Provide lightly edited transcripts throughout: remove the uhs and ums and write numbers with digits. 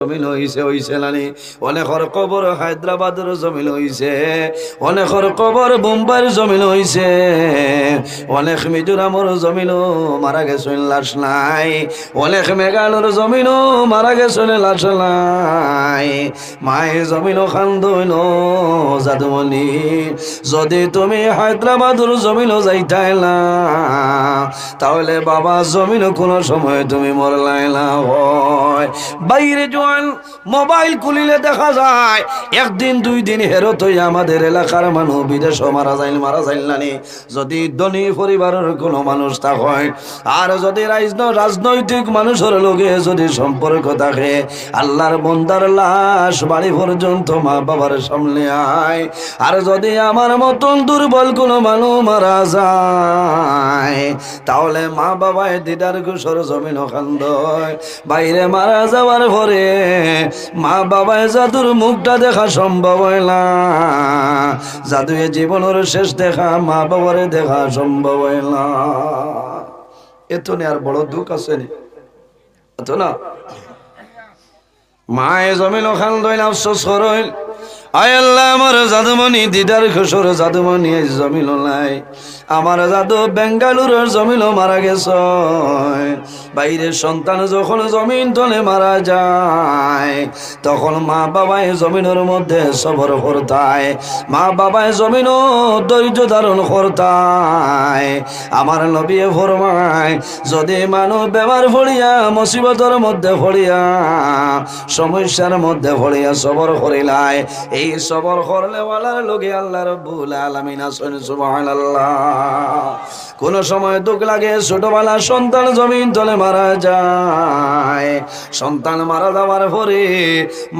জমিন হইছে নানি অনেকর কবর হায়দ্রাবাদের জমিন হইছে, অনেকর কবর বোম্বাইয়ের জমিন হইছে, অনেক মিজোরামর জমিনও মারা গেছেন লাশ নাই, অনেক মেঘালয়ের জমিনও মারা গেছেন লাশ নাই। মায়ের জমিনও খান্দইল জাদুমণি, যদি তুমি হায়দ্রাবাদের জমিনও যাইতাই না তাহলে বাবা জমিনও কোনো সময় তুমি মরলাই না হয়। বাইরে জোয়ান মোবাইল খুলিলে দেখা যায় একদিন দুই দিন হেরত হইয়া আমাদের এলাকার মানুষ বিদেশও মারা যাইল নানি। যদি ধনী পরিবারের কোনো মানুষ থাকে আর যদি রাজনৈতিক মানুষের লগে যদি সম্পর্ক থাকে, আল্লাহর বন্দার লাশ বাড়ি পর্যন্ত মা বাবার সামনে আয়। আর যদি আমার মতন দুর্বল কোনো মানুষ মারা যায় তাহলে মা বাবায় দিদার কুশর জমিন খান্দয়। বাইরে মারা যাওয়ার পরে মা বাবায় জাদুর মুখটা দেখা সম্ভব হয় না, জাদুয়ে জীবনের শেষ দেখা মা বাবারে দেখা সম্ভব হয় না। এত নে আর বড় দুঃখ আছে তো না। মায়ে জমিন খান্দয় না, আফসোস করইল আয় আল্লাহ আমার জাদুমণি দিদার খুশোর জাদুমণি জমিল নাই, আমার জাদু বেঙ্গালুরুর জমিল মারা গেছ। বাইরের সন্তান যখন জমিন তলে মারা যায় তখন মা বাবায় জমিনের মধ্যে সবর করতায়, মা বাবায় জমিনও ধৈর্য ধারণ করতায়। আমার নবী ফরমায় যদি মানুষ বেমার পড়িয়া মুসিবতের মধ্যে পড়িয়া সমস্যার মধ্যে পড়িয়া সবর করিলায়, এই সবর করলে ওয়ালার লোকে আল্লাহ রাব্বুল আলামিন আছেন সুবহানাল্লাহ। কোন সময় দুঃখ লাগে ছোটবেলা সন্তান জমিন তলে মারা যায়, সন্তান মারা যাওয়ার পরে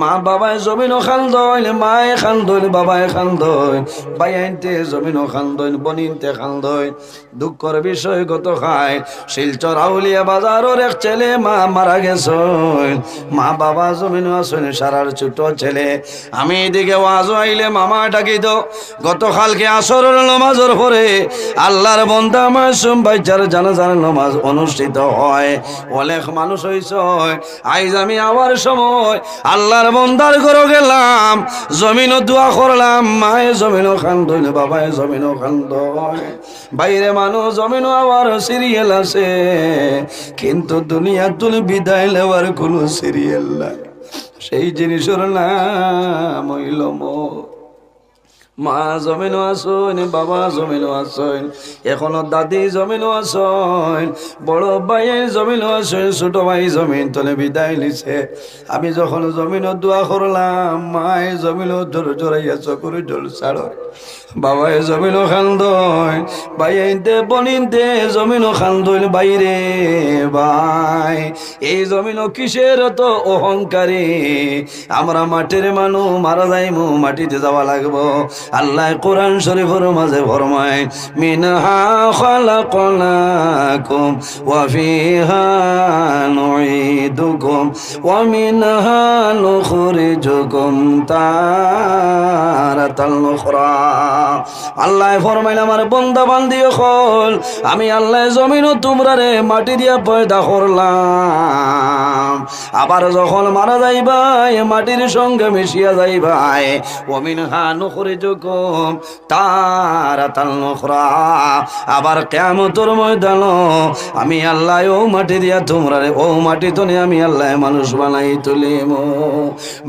মা বাবায় জমিনও খান্দইল, মায়ে খান্দইল, বাবায় খান্দইল, বাইনতে জমিনও খান্দইল, বনিনতে খান্দইল। দুঃখের বিষয় কত খায় শিলচর আউলিয়া বাজারের এক ছেলে মা মারা গেছে, মা বাবা জমিনও আছেন সারার ছোট ছেলে। আমি এদিকে ওয়াজ আইলে মামা ডাকি তো গতকালকে আসরের নামাজের পরে আল্লাহর বান্দা মাসুম বাইচার জানাজার নামাজ অনুষ্ঠিত হয়, অনেক মানুষ হইছে। আইজ আমি আবার সময় আল্লাহর বান্দার ঘরে গেলাম, জমিনও দোয়া করলাম, মায়ে জমিনও খান্দইল, বাবায় জমিনও খান্দয়, বাইরে মানুষ জমিনও আবার সিরিয়াল আছে, কিন্তু দুনিয়া তুলে বিদায় নেওয়ার কোনো সিরিয়াল নাই। সেই জিনিসের নাম হইল মত। মা জমিনও আসেন, বাবা জমিনও আসেন, এখনো দাদি জমিনও আসেন, বড় ভাই জমিনও আসেন, ছোট ভাই জমিন তলে বিদায় নিছে। আমি যখন জমিনও দোয়া করলাম মায়ে জমিনও জোরাইয়া চকুর জল ছাড়, বাবায় জমিনও খান্দয়, বাইতে বনিনতে জমিনও খান্দইল। বাইরে ভাই এই জমিনও কিসের তো অহংকারী, আমরা মাটির মানুষ মারা যাইমু মাটিতে যাওয়া লাগবো। আল্লাহ কোরআন শরীফের মাঝে ফরমায় মিনহা খালাকনাকুম ওয়া ফিহা নুঈদুকুম ওয়া মিনহা নুখরিজুকুম তারাতাল উখরা। আল্লাহ ফরমাইল আমার বান্দা বান্দি হল আমি আল্লাহ জমিনও তোমরারে মাটি দিয়া পয়দা করলাম, আবার যখন মারা যাইবাই মাটির সঙ্গে মিশিয়া যাইবাই। ওয়া মিনহা নুখরিজুকুম তারাতাল উখরা, আবার কিয়ামতের ময়দান আমি আল্লাহ ও মাটি দিয়া তোমরারে ও মাটি তনে আমি আল্লাহ মানুষ বানাই তুলিম।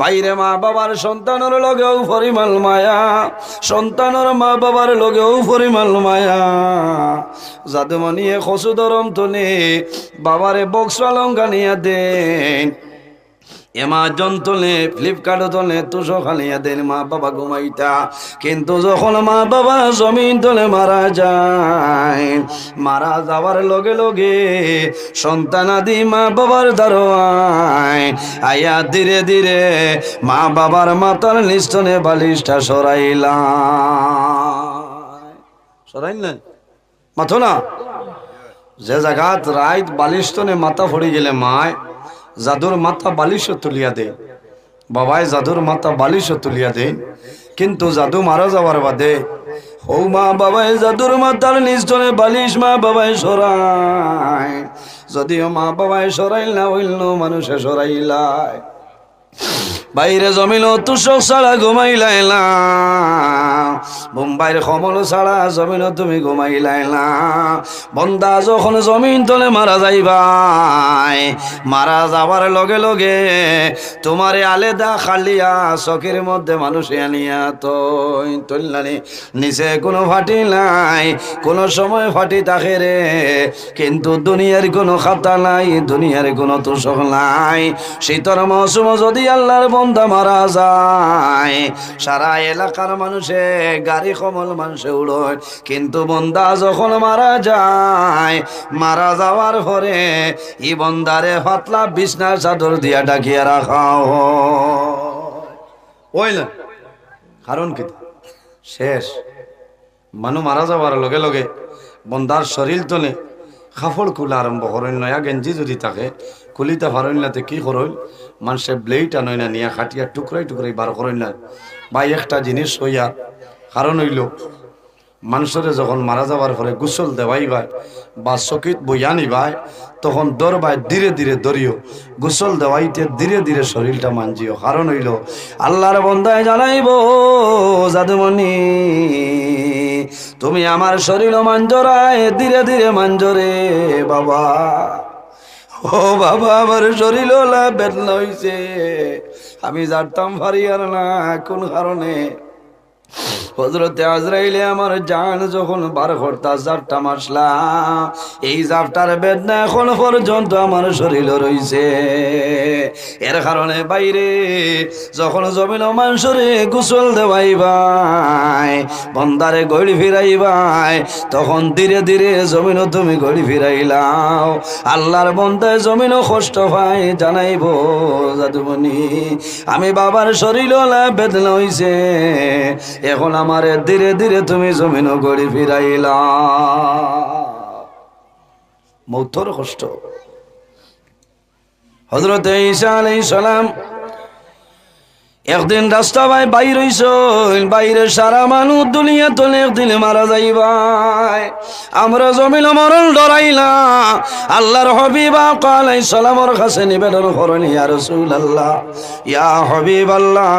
বাইরে মা বাবার সন্তানের লগেও পরিমাণ মায়া, সন্তানের মা বাবার লগেও পরিমাণ মায়া। জাদুমণিয়ে খসু দরম তনে বাবারে বক্স আলঙ্কা নিয়ে দেন, এমাজন তোলে ফ্লিপকার্টও তোলে তুষো খালিয়া দেন, মা বাবা ঘুমাইতা। কিন্তু যখন মা বাবা জমিন তোলে মারা যায়, মারা যাওয়ার লগে লগে সন্তান আদি মা বাবার দারোয়ায় আয়া ধীরে ধীরে মা বাবার মাথার নিস্তনে বালিশটা সরাইলেন মাথো না, যে জায়গাত রাইত বালিশতনে মাথা ফড়ি গেলে মায় জাদুর মাথা বালিশও তুলিয়া দে, বাবায় জাদুর মাথা বালিশও তুলিয়া দে। কিন্তু জাদু মারা যাওয়ার বাদে ও মা বাবায় জাদুর মাথার নিস্তনে বালিশ মা বাবায় সরায়, যদিও মা বাবায় সরাইল না হইল মানুষে সরাইলায়। বাইরে জমিল তুষক ছাড়া ঘুমাইলাই না, বোম্বাইয়ের কমল ছাড়া জমিন তুমি ঘুমাইলাই না। বন্দা যখন জমিন তলে মারা যাইবাই, মারা যাবার লগে লগে তোমারে আলেদা খালিয়া চকের মধ্যে মানুষে আনিয়া তৈলানি, নিচে কোনো ফাটি নাই, কোনো সময় ফাটি থাকে রে, কিন্তু দুনিয়ার কোনো খাতা নাই, দুনিয়ার কোনো তুষক নাই। শীতর মৌসুম যদি আল্লাহর বন্দা মারা যায়, সারা এলাকার মানুষে গাড়ি কমল মানুষে উড়োয়, কিন্তু বন্দা যখন মারা যায়, মারা যাওয়ার পরে ই বন্দারে পাতলা বিছনার চাদর দিয়া ডাকিয়া রাখা হয় না। কারণ কি শেষ মানুষ মারা যাওয়ার লগে লগে বন্দার শরীর তলে কাপড় খোলা আরম্ভ করেন, নয়া গেঞ্জি যদি থাকে খুলিতে পারেন না, কি করইল মানুষের ব্লেড আনয় না, নিয়ে খাটিয়া টুকরাই টুকরাই বার করেন না। বা একটা জিনিস হইয়া কারণ হইল মানুষের যখন মারা যাওয়ার পরে গোসল দেওয়াই ভাই বা চকিত বইয়া নিবাই, তখন দরবাই ধীরে ধীরে দরিও, গোসল দেওয়াইতে ধীরে ধীরে শরীরটা মানজিও। কারণ হইল আল্লাহর বন্দায় জানাইব, জাদুমণি তুমি আমার শরীর মাঞ্জরায় ধীরে ধীরে মাঞ্জরে বাবা। ও বাবা, আমার শরীর বেদনা হইছে, আমি জানতাম পারি আর না কোন কারণে। হযরতে আজরাইলে আমার জান যখন বার করতা জাপটা মারলাম, এই জাপটার বেদনা এখন পর্যন্ত আমার শরীরে রইছে। এর কারণে বাইরে যখন জমিন মানুষরে গোসল দেওয়াইবাই, বন্দারে গড়ি ফিরাইবাই, তখন ধীরে ধীরে জমিন তুমি গড়ি ফিরাইলাও। আল্লাহর বন্দায় জমিনও কষ্ট পায়, জানাইব জাদুমণি আমি বাবার শরীর বেদনা হইছে, এখন আমারে ধীরে ধীরে তুমি জমিন গড়ি ফিরাইলা। মৌতর কষ্ট। হযরতে ঈসা আলাইহিস সালাম একদিন রাস্তা ভাই বাইর হইছেন, বাইরে সারা মানুষ দুনিয়া তলে একদিন মারা যাইবাই, আমরা জমিন মরণ ডরাইলা। আল্লাহর হাবিব আলাইহিস সালামের কাছে নিবেদন করেন, ইয়া রাসূলুল্লাহ, ইয়া হাবিবাল্লাহ,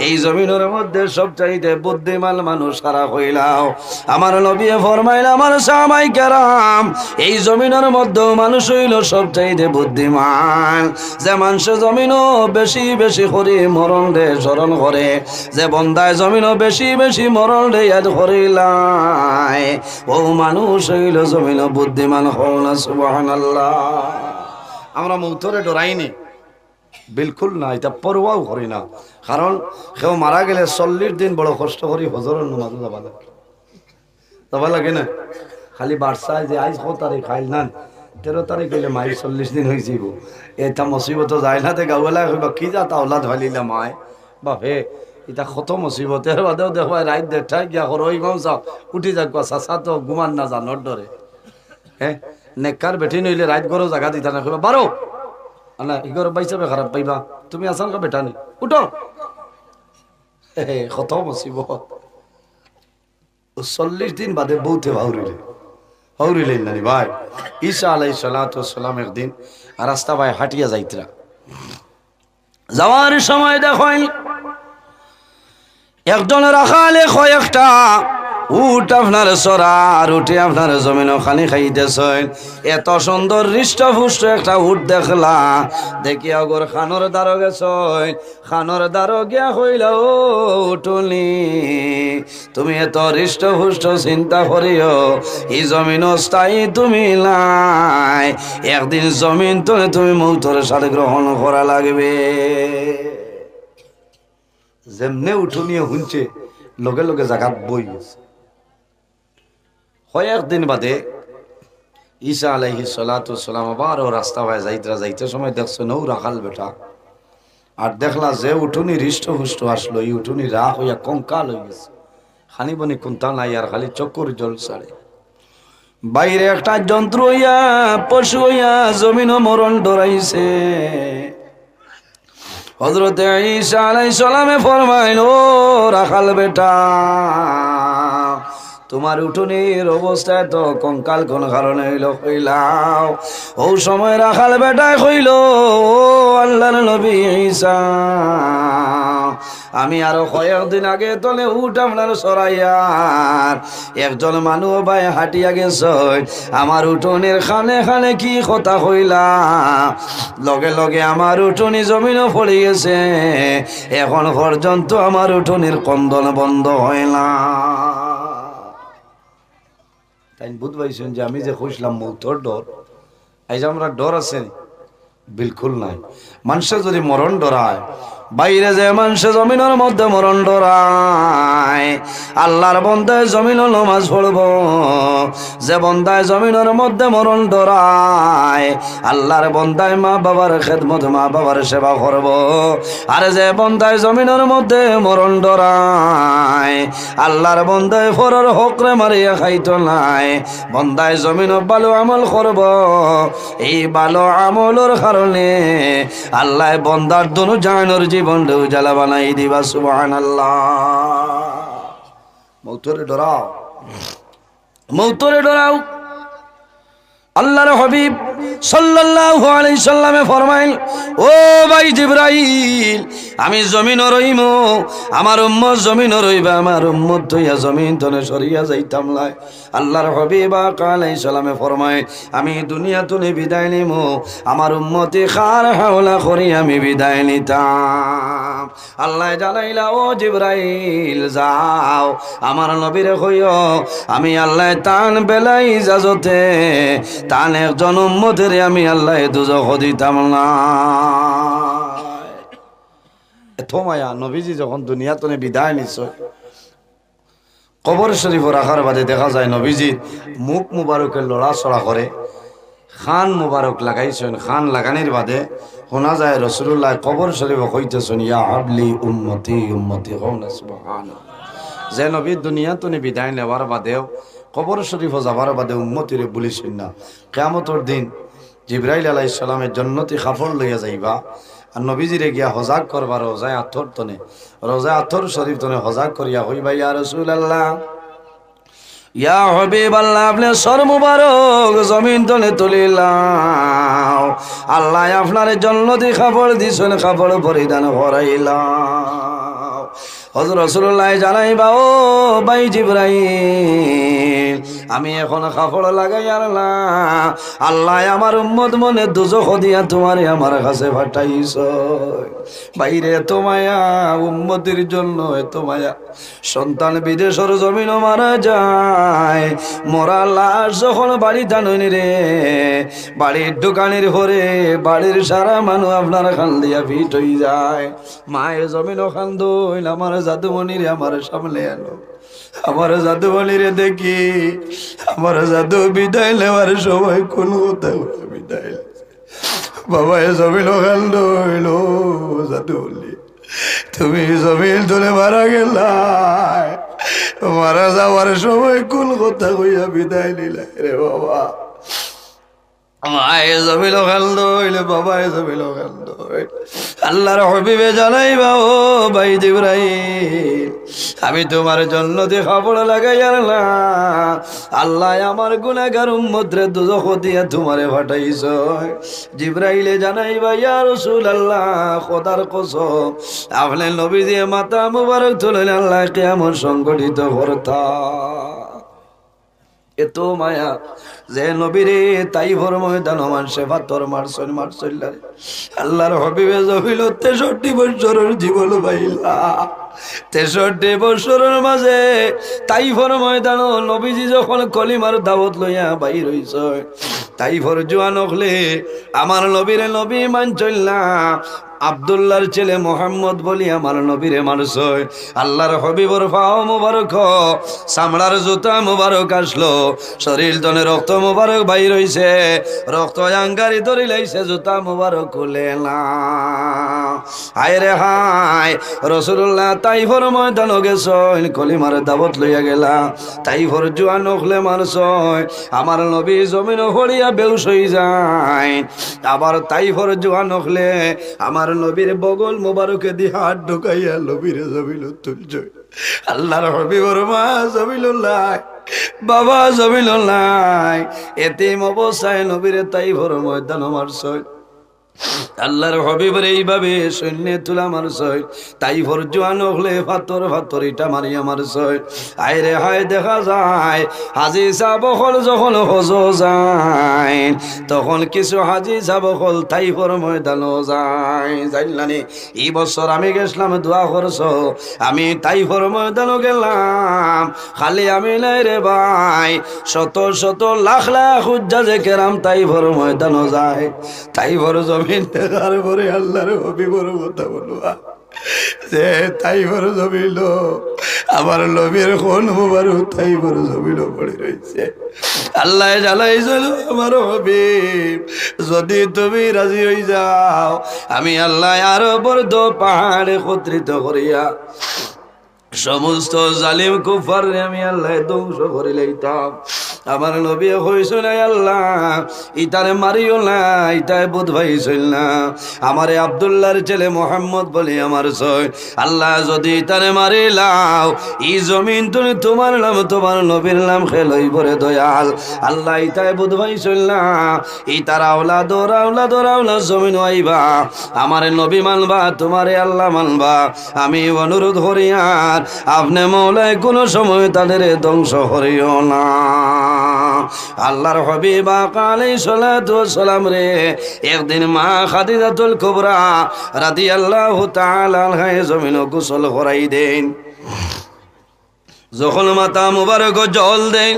এই জমিনের মধ্যে সবচাইতে বুদ্ধিমান মানুষ সারা হইলাও। আমার নবী ফরমাইল, আমার সাহাবায়ে কেরাম, এই জমিনের মধ্যে মানুষ হইল সবচাইতে বুদ্ধিমান, যে মানুষ জমিনও বেশি বেশি করে মরণ স্মরণ করে, যে বন্দায় জমিনও বেশি বেশি মরণ রে ইয়াদ করিলাই, ও মানুষ হইল জমিন বুদ্ধিমান হও না। সুবহানাল্লাহ। আমরা মৌতরে ডরাইনি, বিলকুল না, এটা পরোয়াও করি না। কারণ কেউ মারা গেলে 40 দিন বড় কষ্ট করি হজরের নামাজে যাবা লাগে না। খালি বার্সায় যে আজ 1 তারিখ খাইল না, 13 তারিখ হইলে মায়ের 40 দিন হয়ে যাব। এটা মুসিবত যায় না, তে গাওয়ালা হইবা কি যা তাওলাদ হইলিলা মায় বাপে, এটা কত মুসিবতের বাদেও দেখো রাত 1:30 গিয়া করো ইমাম সাহেব উঠি যাক চাচা তো ঘুমান না জানোর ডরে। হ্যাঁ, নেককার বেটি নইলে রাত গরো জায়গা দিতা না, কইবা বারো না ইগর বাইসাবে খারাপ পাইবা, তুমি আসান কা বেটা নি উঠো। কত মুসিবত। 40 দিন বাদে বউতে হাউরিলেন নানি ভাই। ঈসা আলাইহিস সালাতু ওয়াস সালাম একদিন রাস্তা ভাই হাঁটিয়া যাইতরা, যাওয়ার সময় দেখেন একজন রাখালে কয়েকটা উট আপনার সরার উঠে আপনার জমিন খানি খাইতেছেন। এত সুন্দর হৃষ্টপুষ্ট একটা উট দেখলা, দেখি আগর খানোর দ্বারো গেছেন, খানোর দ্বারো গিয়া হইল উঠুনি, তুমি এত হৃষ্টপুষ্ট চিন্তা করিও এই জমিন স্থায়ী তুমি নাই, একদিন জমিন তুমি মৌতর সাথে গ্রহণ করা লাগবে। যেমনে উঠুনিয়ে শুনছে লগে লগে জাগাত বই গেছে। কয়েকদিন বাদে ঈসা আলাইহিস সালাতু ওয়াস সালাম আবার ও রাস্তা ভাই যাইতে সময় দেখছো নৌ রাখাল বেটা, আর দেখলা যে উঠুনি হৃষ্টপুষ্ট আসলো, এই উঠুনি রাখ হইয়া কঙ্কাল হয়ে গেছে, খানি বনি কুন্তা নাই, আর খালি চক্কর জল ছাড়ে। বাইরে একটা যন্ত্র হইয়া পশু হইয়া জমিন মরণ ডরাইছে। হযরতে ঈসা আলাইহিস সালামে ফরমাইল, ও রাখাল বেটা, তোমার উঠোনের অবস্থায় তো কঙ্কাল কোন কারণে হইল কইলাও। ও সময় রাখাল বেটায় কইল, ও আল্লাহর নবী ঈসা, আমি আরো কয়েকদিন আগে তলে উঠ আপনার সরাইয়ার একজন মানুষ ভাই হাঁটিয়া গেছে, আমার উঠোনের খানে খানে কি কথা হইলা, লগে লগে আমার উঠোনি জমিনও পড়ে গেছে, এখন পর্যন্ত আমার উঠোনির কন্দন বন্ধ হয় না। তাই বুঝ পাইছেন যে আমি যে খুঁজলাম মৌতর ডর, এই যে আমরা ডর আছে বিলকুল নাই। মানুষের যদি মরণ ডরায়, বাইরে যে মানুষে জমিনের মধ্যে মরণ ডরায়, আল্লাহর বন্দায় জমিন নামাজ পড়ব, যে বন্দায় জমিনের মধ্যে মরণ ডরায়, আল্লাহর বন্দায় মা বাবার খেদমত, মা বাবার সেবা করব। আর যে বন্দায় জমিনের মধ্যে মরণ ডরায়, আল্লাহর বন্দায় ফরর হকরে মারিয়া খাইতো নাই, বন্দায় জমিন ভালো আমল করব, এই ভালো আমলের কারণে আল্লাহ বন্দার দনু জানোর জীবনটা উজালা বানাই দিবা। সুবহানাল্লাহ। মৌতরে ডরাও, মৌতরে ডরাও। আল্লাহর হাবিব সাল্লাল্লাহু আলাইহি সাল্লামে ফরমাইল, ও ভাই জিবরাইল, আমি জমিন রইম, আমার উম্মত জমিন রইবা, আমার উম্মত ধইয়া জমিন তনে সরিয়া যাইতাম লাই। আল্লাহর হাবিব আলাইহিস সালামে ফরমায়, আমি দুনিয়া তনে বিদায় নিম, আমার উম্মতে খার হাওলা করি আমি বিদায় নিতাম। আল্লাহ জানাইলা, ও জিবরাইল যাও, আমার নবীরে কইও, আমি আল্লাহ তান বেলাই ইজাজতে তান একজন উম্মতের আমি আল্লাহ দুজখ দিতাম না। এত মায়া নবীজি যখন দুনিয়া তনে বিদায় নিছ, কবর শরীফ রাখার বাদে দেখা যায় নবীজির মুখ মুবারকে লড়াচড়া করে, খান মুবারক লাগাইছেন, খান লাগানির বাদে শোনা যায় রাসূলুল্লাহ কবর শরীফ কইতেছেন, ইয়া হাবলি উম্মতি উম্মতি, সুবহানাল্লাহ। যে নবী দুনিয়া তনে বিদায় নেওয়ার বাদেও কবর শরীফ যাবার বাদে উম্মতিরে বলিছেন না, কিয়ামতের দিন জিবরাইল আলাইহিস সালামের জন্নতি কাপড় লইয়া যাইবা, আর নবীজিরে গিয়া হজাক করবা রোজায় আথর তনে, রোজায় আথর শরীফ তনে হজাক করিয়া হইবা, ইয়া রাসূলুল্লাহ, ইয়া হাবিবাল্লাহ, আপনি সর মুবারক জমিন তলে তুলিলাম, আল্লাহ আপনার জন্নতি কাপড় দিছেন, কাপড় পরিধান করাইলাম। হযরত রাসূলুল্লাহ জানাইবা, ও ভাই জিবরাইল, আমি এখন কাপড় লাগাই না, আল্লাহ আমার উম্মত মনে দুজখ দিয়া তোমারে আমার কাছে পাঠাইছ। বাইরে এত মায়া, উম্মতের জন্য এত মায়া। সন্তান বিদেশের জমিন মারা যায়, মরা লাশ যখন বাড়ি টানুনি রে, বাড়ির দোকানের ঘরে বাড়ির সারা মানুষ আপনার খান দিয়া ভিট হয়ে যায়। মায়ের জমিন খান দইল, আমার জাদুমণি রে আমার সামনে এলো, আমার জাদুমণি রে দেখি, আমার জাদু বিদায় নেওয়ার সময় কোন কথা বিদায়, বাবা এ জমিন খান দইল, জাদুমণি তুমি জমিন তুলে মারা গেলা, মারা যাওয়ার সময় কোন কথা কইয়া বিদায় নিলা রে বাবা। মায়ে জমিল খান্দ হইলে বাবায় জমিল খান্দ হইল। আল্লাহর হাবিবে জানাইবা, ও ভাই জিবরাইল, আমি তোমার জন্য যে খবর লাগাই আর না, আল্লাহ আমার গুনাহগার উম্মতরে দুজখ দিয়া তোমারে পাঠাইছ। জিবরাইলে জানাইবা, ইয়া রাসূলুল্লাহ, খোদার কসম, আপনি নবীজি মাথা মুবারক তুলেন, আল্লাহ কিয়ামত সংগঠিত করতা। এত মায়া যে নবীরে তাইফর ময়দান মানুষে পাথর মারছেন মারছল্লারে। আল্লাহর হাবিবে জমিল 63 বছরের জীবন পাইলা, 63 বছরের মাঝে তাইফর ময়দান নবীজি যখন কলিমার দাওয়াত লইয়া বাইর হইছ, তাইফর জোয়ান হলে আমার নবীরে নবী মানছল্লা, আব্দুল্লাহর ছেলে মোহাম্মদ বলি আমার নবীরে মারছ। আল্লাহর হাবিবর পাও মুবারক, চামড়ার জুতা মুবারক আসলো, শরীর তনে রক্ত মুবারক বাইর হইছে, রক্ত আঙ্গারি ধরি লাইছে, জুতা মুবারক খুলে না। হায় রে হায়, রাসূলুল্লাহ তাইফর ময়দান গেছ, কলিমার দাওয়াত লইয়া গেলা, তাইফর জোয়ান হলে মারছ, আমার নবী জমিন হড়িয়া বেউস হয়ে যায়। আবার তাইফর জোয়ান হলে আমার নবীর বগল মোবারকে দিয়ে হাত ঢুকাইয়া নবীর জমিল তুলছ। আল্লাহর হাবিবর মা জমিলুল্লাহ বাবা জমিল নাই এতিম অবস্থায় নবীরে তাইফের ময়দানে মারছই আল্লাহর হাবিবের এইভাবে সৈন্যে তুলা মারছই তাইফের জোয়ান হলে ফাতর ইটা মারিয়া মারছই আইরে হায় দেখা যায় হাজি সাবকল যখন হজ যায় তখন কিছু হাজি সাবকল তাইফের ময়দানও যায় জানলানি এই বছর আমি গেছিলাম দোয়া করছ আমি তাইফের ময়দানও গেলাম খালি আমি নাই রে ভাই শত শত লাখ লাখ হুজ্জাজে কেরাম তাইফের ময়দানও যায় তাইফের জমিন দেখার পরে আল্লাহর হাবিবের কথা বলবা যে তাইফের জমিল আমার নবীর কোন মুবারক তাইফের জমিল পড়ে রয়েছে আল্লাহ জানাইছিল আমার হাবিব যদি তুমি রাজি হয়ে যাও আমি আল্লাহ আরো বড় পাহাড় একত্রিত করিয়া সমস্ত জালিম কুফার আমি আল্লাহ ধ্বংস করে লইতাম আমার নবী হইছে না আল্লাহ ইতারে মারিও না ইতায় বুধ ভাই চল না আমারে আব্দুল্লাহর ছেলে মোহাম্মদ বলি আমার ছয় আল্লাহ যদি ইতারে মারিলাও এই জমিন তুমি তোমার নাম তোমার নবীর নাম খেলই পরে দয়াল আল্লাহ ইতায় বুধ ভাই চল না ইতার আওলাদ জমিন আইবা আমারে নবী মানবা তোমারে আল্লাহ মানবা আমি অনুরোধ করিয়ার আপনি মৌলায় কোন সময় তাদের ধ্বংস করিও না আল্লাহর হাবিব আলাইহিস সালাতু ওয়াস সালাম রে একদিন মা খাদিজাতুল কুবরা রাদিয়াল্লাহু তাআলা আনহা জমিন গোসল করাই দেন যখন মাথা মুবারক জল দেন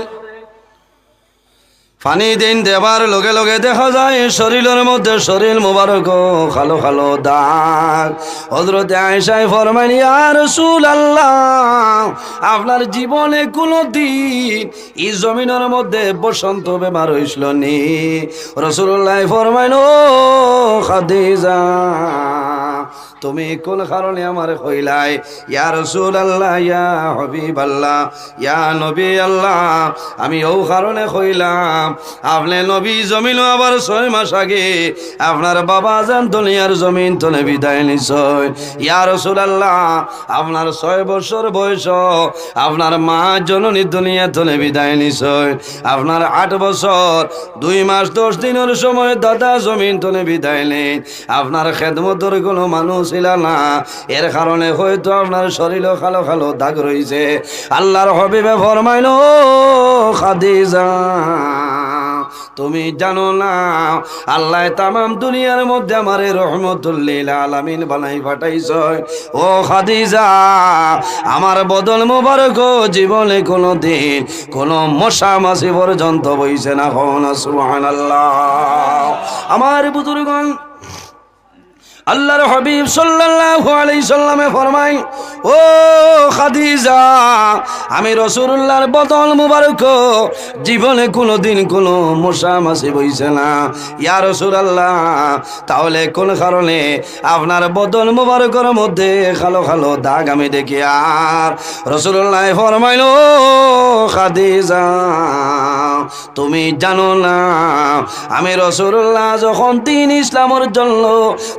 পানি দিন দেবার লগে লগে দেখা যায় শরীরের মধ্যে শরীর মুবারক খালো খালো দাগ হযরত আয়েশা ফরমান ইয়া রাসূলুল্লাহ আপনার জীবনে কোনো দিন এই জমিনের মধ্যে বসন্ত বেমার হইছিল নি রাসূলুল্লাহ ফরমান ও খাদিজা তুমি কোন কারণে আমার কইলাই ইয়া রাসূলুল্লাহ ইয়া হাবিবাল্লাহ ইয়া নবী আল্লাহ আমি ও কারণে কইলাম আপনি নবী জমিন আবার 6 মাস আগে আপনার বাবা জান দুনিয়ার জমিন তনে বিদায় নিছয় ইয়া রাসূলুল্লাহ আপনার 6 বছর বয়স আপনার মা জননী দুনিয়া তনে বিদায় নিছয় আপনার 8 বছর 2 মাস 10 দিনের সময় দাদা জমিন তনে বিদায় নেন আপনার খেদমতের কোনো মানুষ ছিল না এর কারণে হয়তো আপনার শরীরে কালো কালো দাগ রয়েছে আল্লাহর হাবিবে ফরমাইল খাদিজা তুমি জানো না আল্লাহ তামাম দুনিয়ার মধ্যে আমারে রহমতুল লিল আলামিন বানাই পাঠাইছে ও খাদিজা আমার বদন মোবারক জীবনে কোনো দিন কোনো মশা মাছি পর্যন্ত বইছে না হন সুবহানাল্লাহ আমার বুজুর্গগণ আল্লাহর হাবিব সাল্লাল্লাহু আলাইহি সাল্লামে ফরমায় ও খাদিজা আমি রাসূলুল্লাহর বদন মুবারক জীবনে কোনোদিন কোনো মশা মাছি বইছে না ইয়া রাসূলুল্লাহ তাহলে কোন কারণে আপনার বদন মুবারকের মধ্যে কালো কালো দাগ আমি দেখি আর রাসূলুল্লাহ ফরমাইলো খাদিজা তুমি জানো না আমি রাসূলুল্লাহ যখন দ্বীন ইসলামের জন্য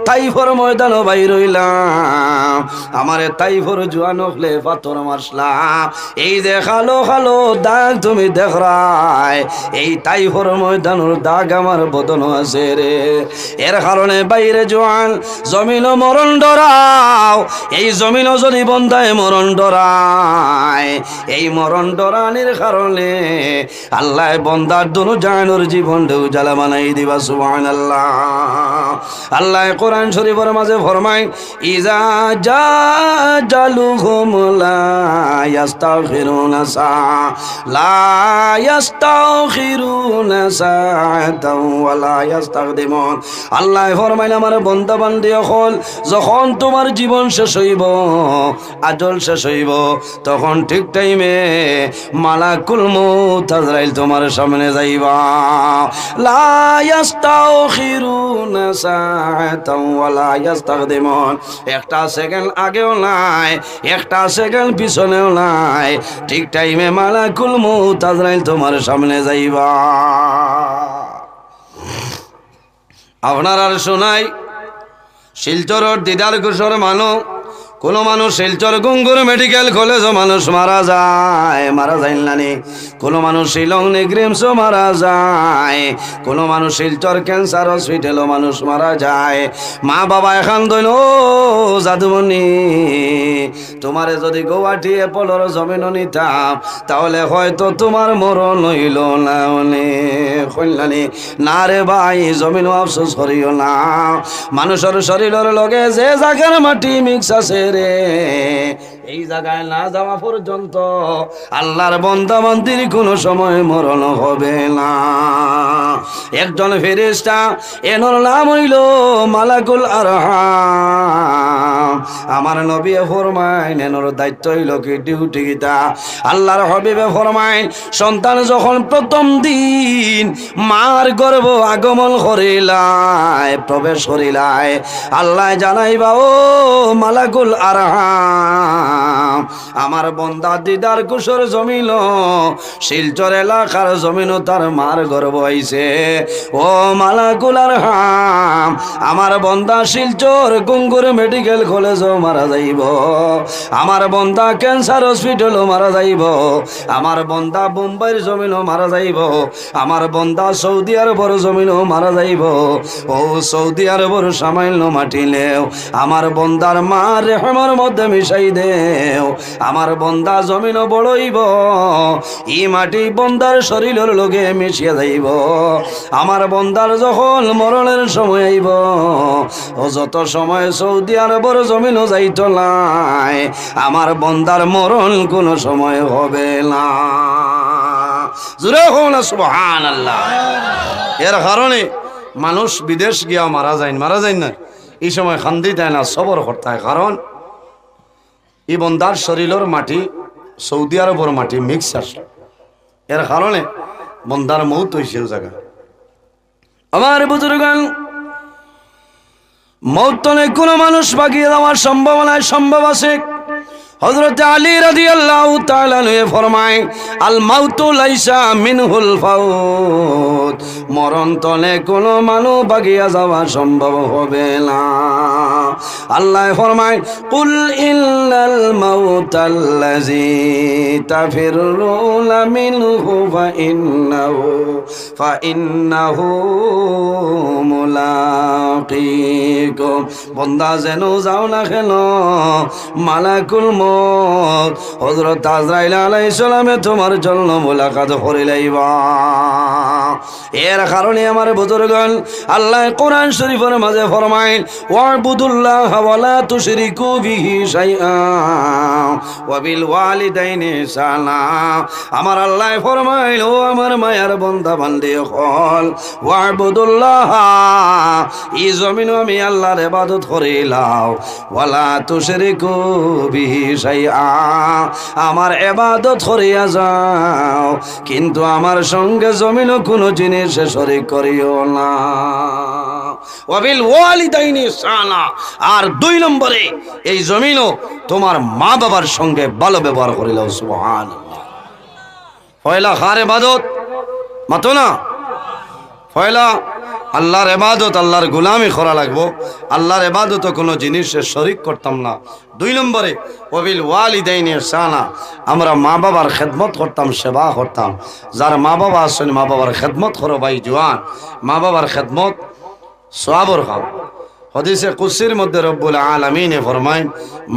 তাইফের ময়দানে বাইর হইলাম আমারে তাইফের জোয়ান হলে পাথর মারলাম এই যে কালো কালো দাগ তুমি দেখরাই এই তাইফের ময়দানের দাগ আমার বদন আছে রে এর কারণে বাইরে জোয়ান জমিন মরণ ডরাও এই জমিন যদি বন্ধায় মরণ ডরায় এই মরণ ডরানির কারণে আল্লাহ বন্দার দুনো জানোর জীবন দেউ জ্বালা বানাই দিবা সুবহানাল্লাহ আল্লাহ কোরআন শরীফের মাঝে ফরমায় ইজা জালুহুম লা ইস্তাগফিরুনা সাআতাও ওয়া লা ইস্তাগদিমুন আল্লাহ ফরমায় আমার বান্দা বান্দি হল যখন তোমার জীবন শেষ হইব আজল শেষ হইব তখন ঠিক টাইমে মালাকুল মউত আজরাইল তোমার সামনে যাইবা লা ইস্তাগফিরুনা সাআতাও ওয়া লা ইস্তাগদিমুন একটা সেকেন্ড আগেও নাই একটা সেকেন্ড পিছনেও নাই ঠিক টাইমে মালাকুল মউত আজরাইল তোমার সামনে যাইবা আপনার আর শোনাই শিলচরের দিদার কুশোর মানুষ কোন মানুষ শিলচর গঙ্গুর মেডিকেল কলেজও মানুষ মারা যায় নানি। কোন মানুষ শিলং নিগ্রিমসও মারা যায়। কোন মানুষ শিলচর ক্যান্সার হসপিটালও মানুষ মারা যায়। মা বাবা এখান দইল জাদুমণি তোমারে যদি গৌহাটি এপলর জমিন নিতাম তাহলে হয়তো তোমার মরণ হইল না কল্যাণী না রে ভাই জমিন আফসোস করিও না। মানুষের শরীরের লগে যে জায়গার মাটি মিক্স আছে রে এই জায়গায় না যাওয়া পর্যন্ত আল্লাহর বান্দা বান্দির কোনো সময় মরণ হবে না। একজন ফেরেশতা এনর নাম হইল মালাকুল আরহাম। আমার নবী ফরমাইন এনর দায়িত্ব হইল কি ডিউটি গীতা। আল্লাহর হাবিবে ফরমাইন সন্তান যখন প্রথম দিন মার গর্ভ আগমন করিলায় প্রবেশ করিলায় আল্লাহ জানাইবা ও মালাকুল আরহাম আমার বন্দা দিদার কুশর জমিল শিলচর এলাকার জমিন তার মার গর্ভ হইছে। ও মালাকুল আরহাম আমার বন্দা শিলচর গঙ্গুর মেডিকেল কলেজও মারা যাইব। আমার বন্দা ক্যান্সার হসপিটালও মারা যাইব। আমার বন্দা বোম্বাইয়ের জমিনও মারা যাইব। আমার বন্দা সৌদি আরবের জমিনও মারা যাইব। ও সৌদি আরবের সামান্য মাটি নেও আমার বন্দার মা রেহমের মধ্যে মিশাই দেও। আমার বন্দা জমিনও বড়ইব ই মাটি বন্দার শরীরের লগে মিশিয়া যাইব। আমার বন্দার যখন মরণের সময় আইব ও যত সময় সৌদি আরবের জমিনও যাইত নাই আমার বন্দার মরণ কোনো সময় হবে না। জোরে হোক না সুবহানাল্লাহ। এর কারণে মানুষ বিদেশ গিয়া মারা যায় না এই সময় খান্দি দেয় না সবর করতে হয়। কারণ এই বন্দার শরীরের মাটি সৌদি আরবের মাটি মিক্স আসে। এর কারণে বন্দার মৌত হয়েছে জায়গা। আমার বুজুর্গান মৌত কোনো মানুষ বাগিয়ে দেওয়ার সম্ভব আছে। হযরত আলী রাদিয়াল্লাহু তাআলা আনহু ফরমায় আল মাউতু লাইসা মিনহুল ফাউত মরণ তলে কোনো মানুষ বাগিয়া যাওয়া সম্ভব হবে না। আল্লাহ ফরমায় কুল ইন্নাল মাউতাল্লাযী তাফিরুনা মিনহু ফাইন্নাহু মুলাকিকুম। বান্দা যেন যাও না কেন মালাকুল মউত হযরত আজরাইল আলাইহিস সালামে তোমার জন্য মুলাকাত করিলাইবা। এর কারণে আমার বুজুর্গণ আল্লাহ কোরআন শরীফের মাঝে ফরমায় ওয়াবুদুল্লাহ ওয়ালা তুশরিকু বিহি শাইআ ওয়া বিল ওয়ালিদাইনি ইহসানা। আমার আল্লাহ ফরমাইল ও আমার মায়ার বান্দা বান্দি হল ওয়াবুদুল্লাহ এই জমিন আমি আল্লাহর ইবাদত করিলাম ওয়ালা তুশরিকু বিহি শাইআ আমার ইবাদত করিয়া যাও কিন্তু আমার সঙ্গে জমিনও কোনো জিনিস শরীক করিও না। ওয়াবিল ওয়ালিদাইনি ইহসানা আর 2 নম্বরে এই জমিনও তোমার মা বাবার সঙ্গে ভালো ব্যবহার করিলাও। সুবহানাল্লাহ। পয়লা কার ইবাদত মাতো না পয়লা আল্লাহর ইবাদত আল্লাহর গোলামি করা লাগবো। আল্লাহর ইবাদত কোনো জিনিসের শরীক করতাম না। 2 নম্বরে ওয়াবিল ওয়ালিদাইনি ইহসানা আমরা মা বাবার খেদমত করতাম সেবা করতাম। যার মা বাবা আছেন মা বাবার খেদমত করো ভাই জওয়ান। মা বাবার খেদমত সওয়াবের কাম। হাদিসে কুদসির মধ্যে রব্বুল আলামিন ফরমায়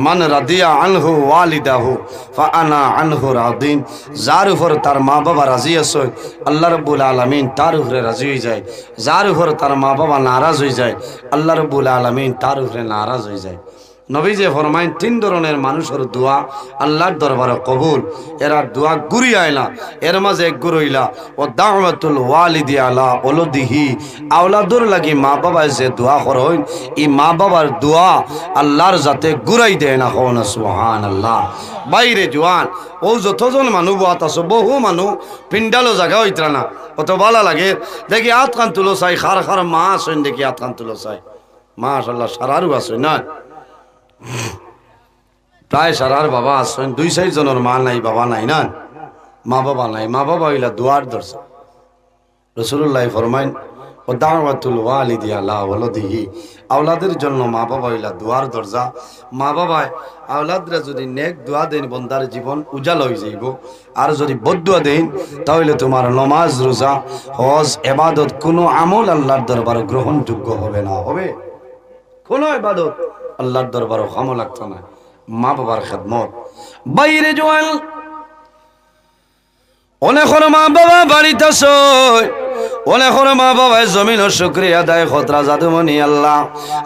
মান রাদিয়া আনহু ওয়ালিদাহু ফাআনা আনহু রাদিন। যার উপর তার মা বাবা রাজি আছে আল্লাহ রব্বুল আলামিন তার উপরে রাজি হয়ে যায়। যার উপর তার মা বাবা নারাজ হয়ে যায় আল্লাহ রব্বুল আলামিন তার উপরে নারাজ হয়ে যায়। নবীজি ফরমাইন 3 ধরনের মানুষের দোয়া আল্লাহর দরবারে কবুল। এরা দোয়া গুরি আইলা এর মাঝে এক গুরইলা ও দাওয়াতুল ওয়ালিদি আলা ওলদিহি আওলাদুর লাগি মা বাবা যে দোয়া করেন এই মা বাবার দোয়া আল্লাহর যাতে গুরাই দেয় না হন সুবহানাল্লাহ। বাইরে জওয়ান ও যতজন মানুষ বাত আছে বহু মানুষ পিন্ডালো জায়গা হইতরা না কত ভালো লাগে দেখি হাত কান তুলো চাই খার খার মা আসেন দেখি হাত কান তুলো চাই মাশাআল্লাহ সারারু আছে না প্রায় সারার বাবা আসেন 2-4 জনের মা নাই বাবা নাই না মা বাবা নাই। মা বাবা হইলা দুয়ার দরজা। রাসূলুল্লাহ ফরমাইন ও ও দাওয়াতুল ওয়ালিদি আলা ওয়ালাদিহি, আওলাদের জন্য মা বাবা হইলা দুয়ার দরজা। মা বাবায় আওলাদরা যদি নেক দোয়া দেন বন্দার জীবন উজাল হয়ে যাইব, আর যদি বদদুয়া দেন তাহলে তোমার নমাজ রোজা হজ ইবাদত কোনো আমল আল্লাহর দরবারে গ্রহণযোগ্য হবে না। হবে কোনো ইবাদত আল্লাহর দরবারে কামো লাগতো না। মা বাবার খেদমত বাইরে জোয়ান অনেকের মা বাবা বাড়িতে আসয়, অনেকের মা বাবায় জমিন শুকরিয়া দেয় খতরা জাদুমণি আল্লাহ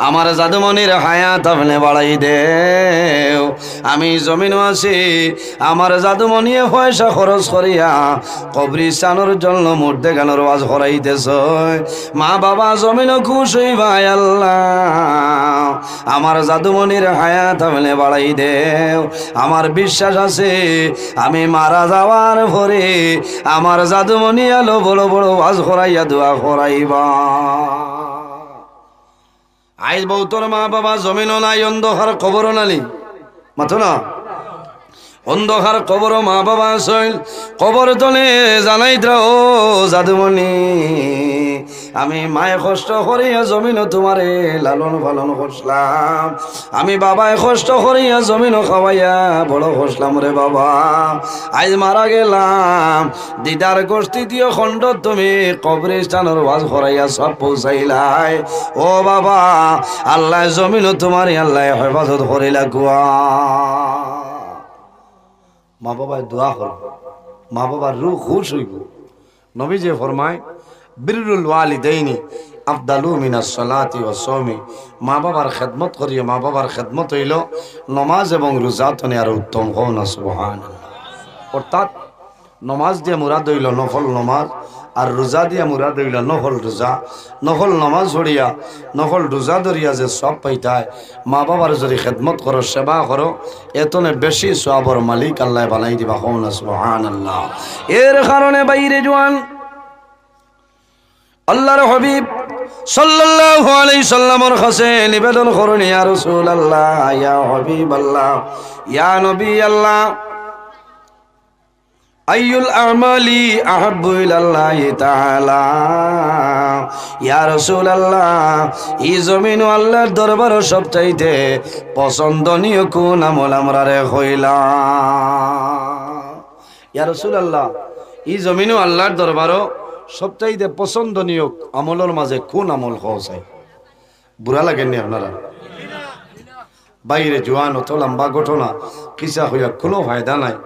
আমার জাদুমণির হায়াত আপনি বাড়াই দেও। আমি জমিনও আছি, আমার জাদুমণিয়ে পয়সা খরচ করিয়া কবরিস্তানোর জন্য মুর্দে গানোর ওয়াজ করাইতেছ। মা বাবা জমিনও খুশ হইবাই আল্লাহ আমার জাদুমণির হায়াত আপনি বাড়াই দেও। আমার বিশ্বাস আছে আমি মারা যাওয়ার পরে আমার জাদুমণি আলো বড় বড় ওয়াজ করাইয়া দোয়া করাইবা। আইজ বউতর মা বাবা জমিনও নাই, অন্ধকার কবরও নালি মাথো না, অন্ধকার কবর মা বাবা আসল কবর তলে জানাইত্রা ও জাদুমণি আমি মায়ে কষ্ট করিয়া জমিন তোমারে লালন পালন করলাম, আমি বাবায় কষ্ট করিয়া জমিন খাওয়াইয়া বড় করলাম রে বাবা। আজ মারা গেলাম দিদার গোষ্ঠী দিয়ে খণ্ড তুমি কবরস্থানের ওয়াজ করাইয়া সব পৌঁছাইলাই। ও বাবা আল্লাহ জমিন তোমার আল্লাহ হেফাজত করিলা গুয়া। মা বাবায় দোয়া করব, মা বাবার রূহ খুশ হইব। নবী যে ফরমায় বিররুল ওয়ালিদাইনি আফদালু মিনাস সালাতি ওয়াস সাওমি, মা বাবার খেদমত করিয়া মা বাবার খেদমত হইল নমাজ এবং রোজা তনে আর উত্তম হও না। সুবহানাল্লাহ। অর্থাৎ নমাজ দিয়ে মুরাদ হইল নফল নমাজ, আর রোজা দিয়া মুরাদ হইল নফল রোজা। নফল নমাজ ধরিয়া নফল রোজা ধরিয়া যে সব পাইতায়, মা বাবার যদি খেদমত করো সেবা করো এতনে বেশি সওয়াবের মালিক আল্লাহ বানাই দিবা। হও না সুবহানাল্লাহ। এর কারণে বাইরে জওয়ান আল্লাহর হাবিব সাল্লাল্লাহু আলাইহি সাল্লামের কাছে নিবেদন করুন, ইয়া রাসূলুল্লাহ, ইয়া হাবিবাল্লাহ, ইয়া নবী আল্লাহ, আইয়ুল আমালি আহাব্বু ইলাল্লাহি তাআলা, ইয়া রাসূলুল্লাহ এই জমিন আল্লাহর দরবারে সবচাইতে পছন্দনীয় কোন আমল আমরারে কইলাম। ইয়া রাসূলুল্লাহ এই জমিন আল্লাহর দরবারে সবচাইতে পছন্দনীয় আমলের মাঝে কোন আমল হওয়া যায়? বুড়া লাগেননি আপনারা? বাইরে জোয়ান অত লম্বা ঘটনা কিসা হইয়া কোনো ফায়দা নাই।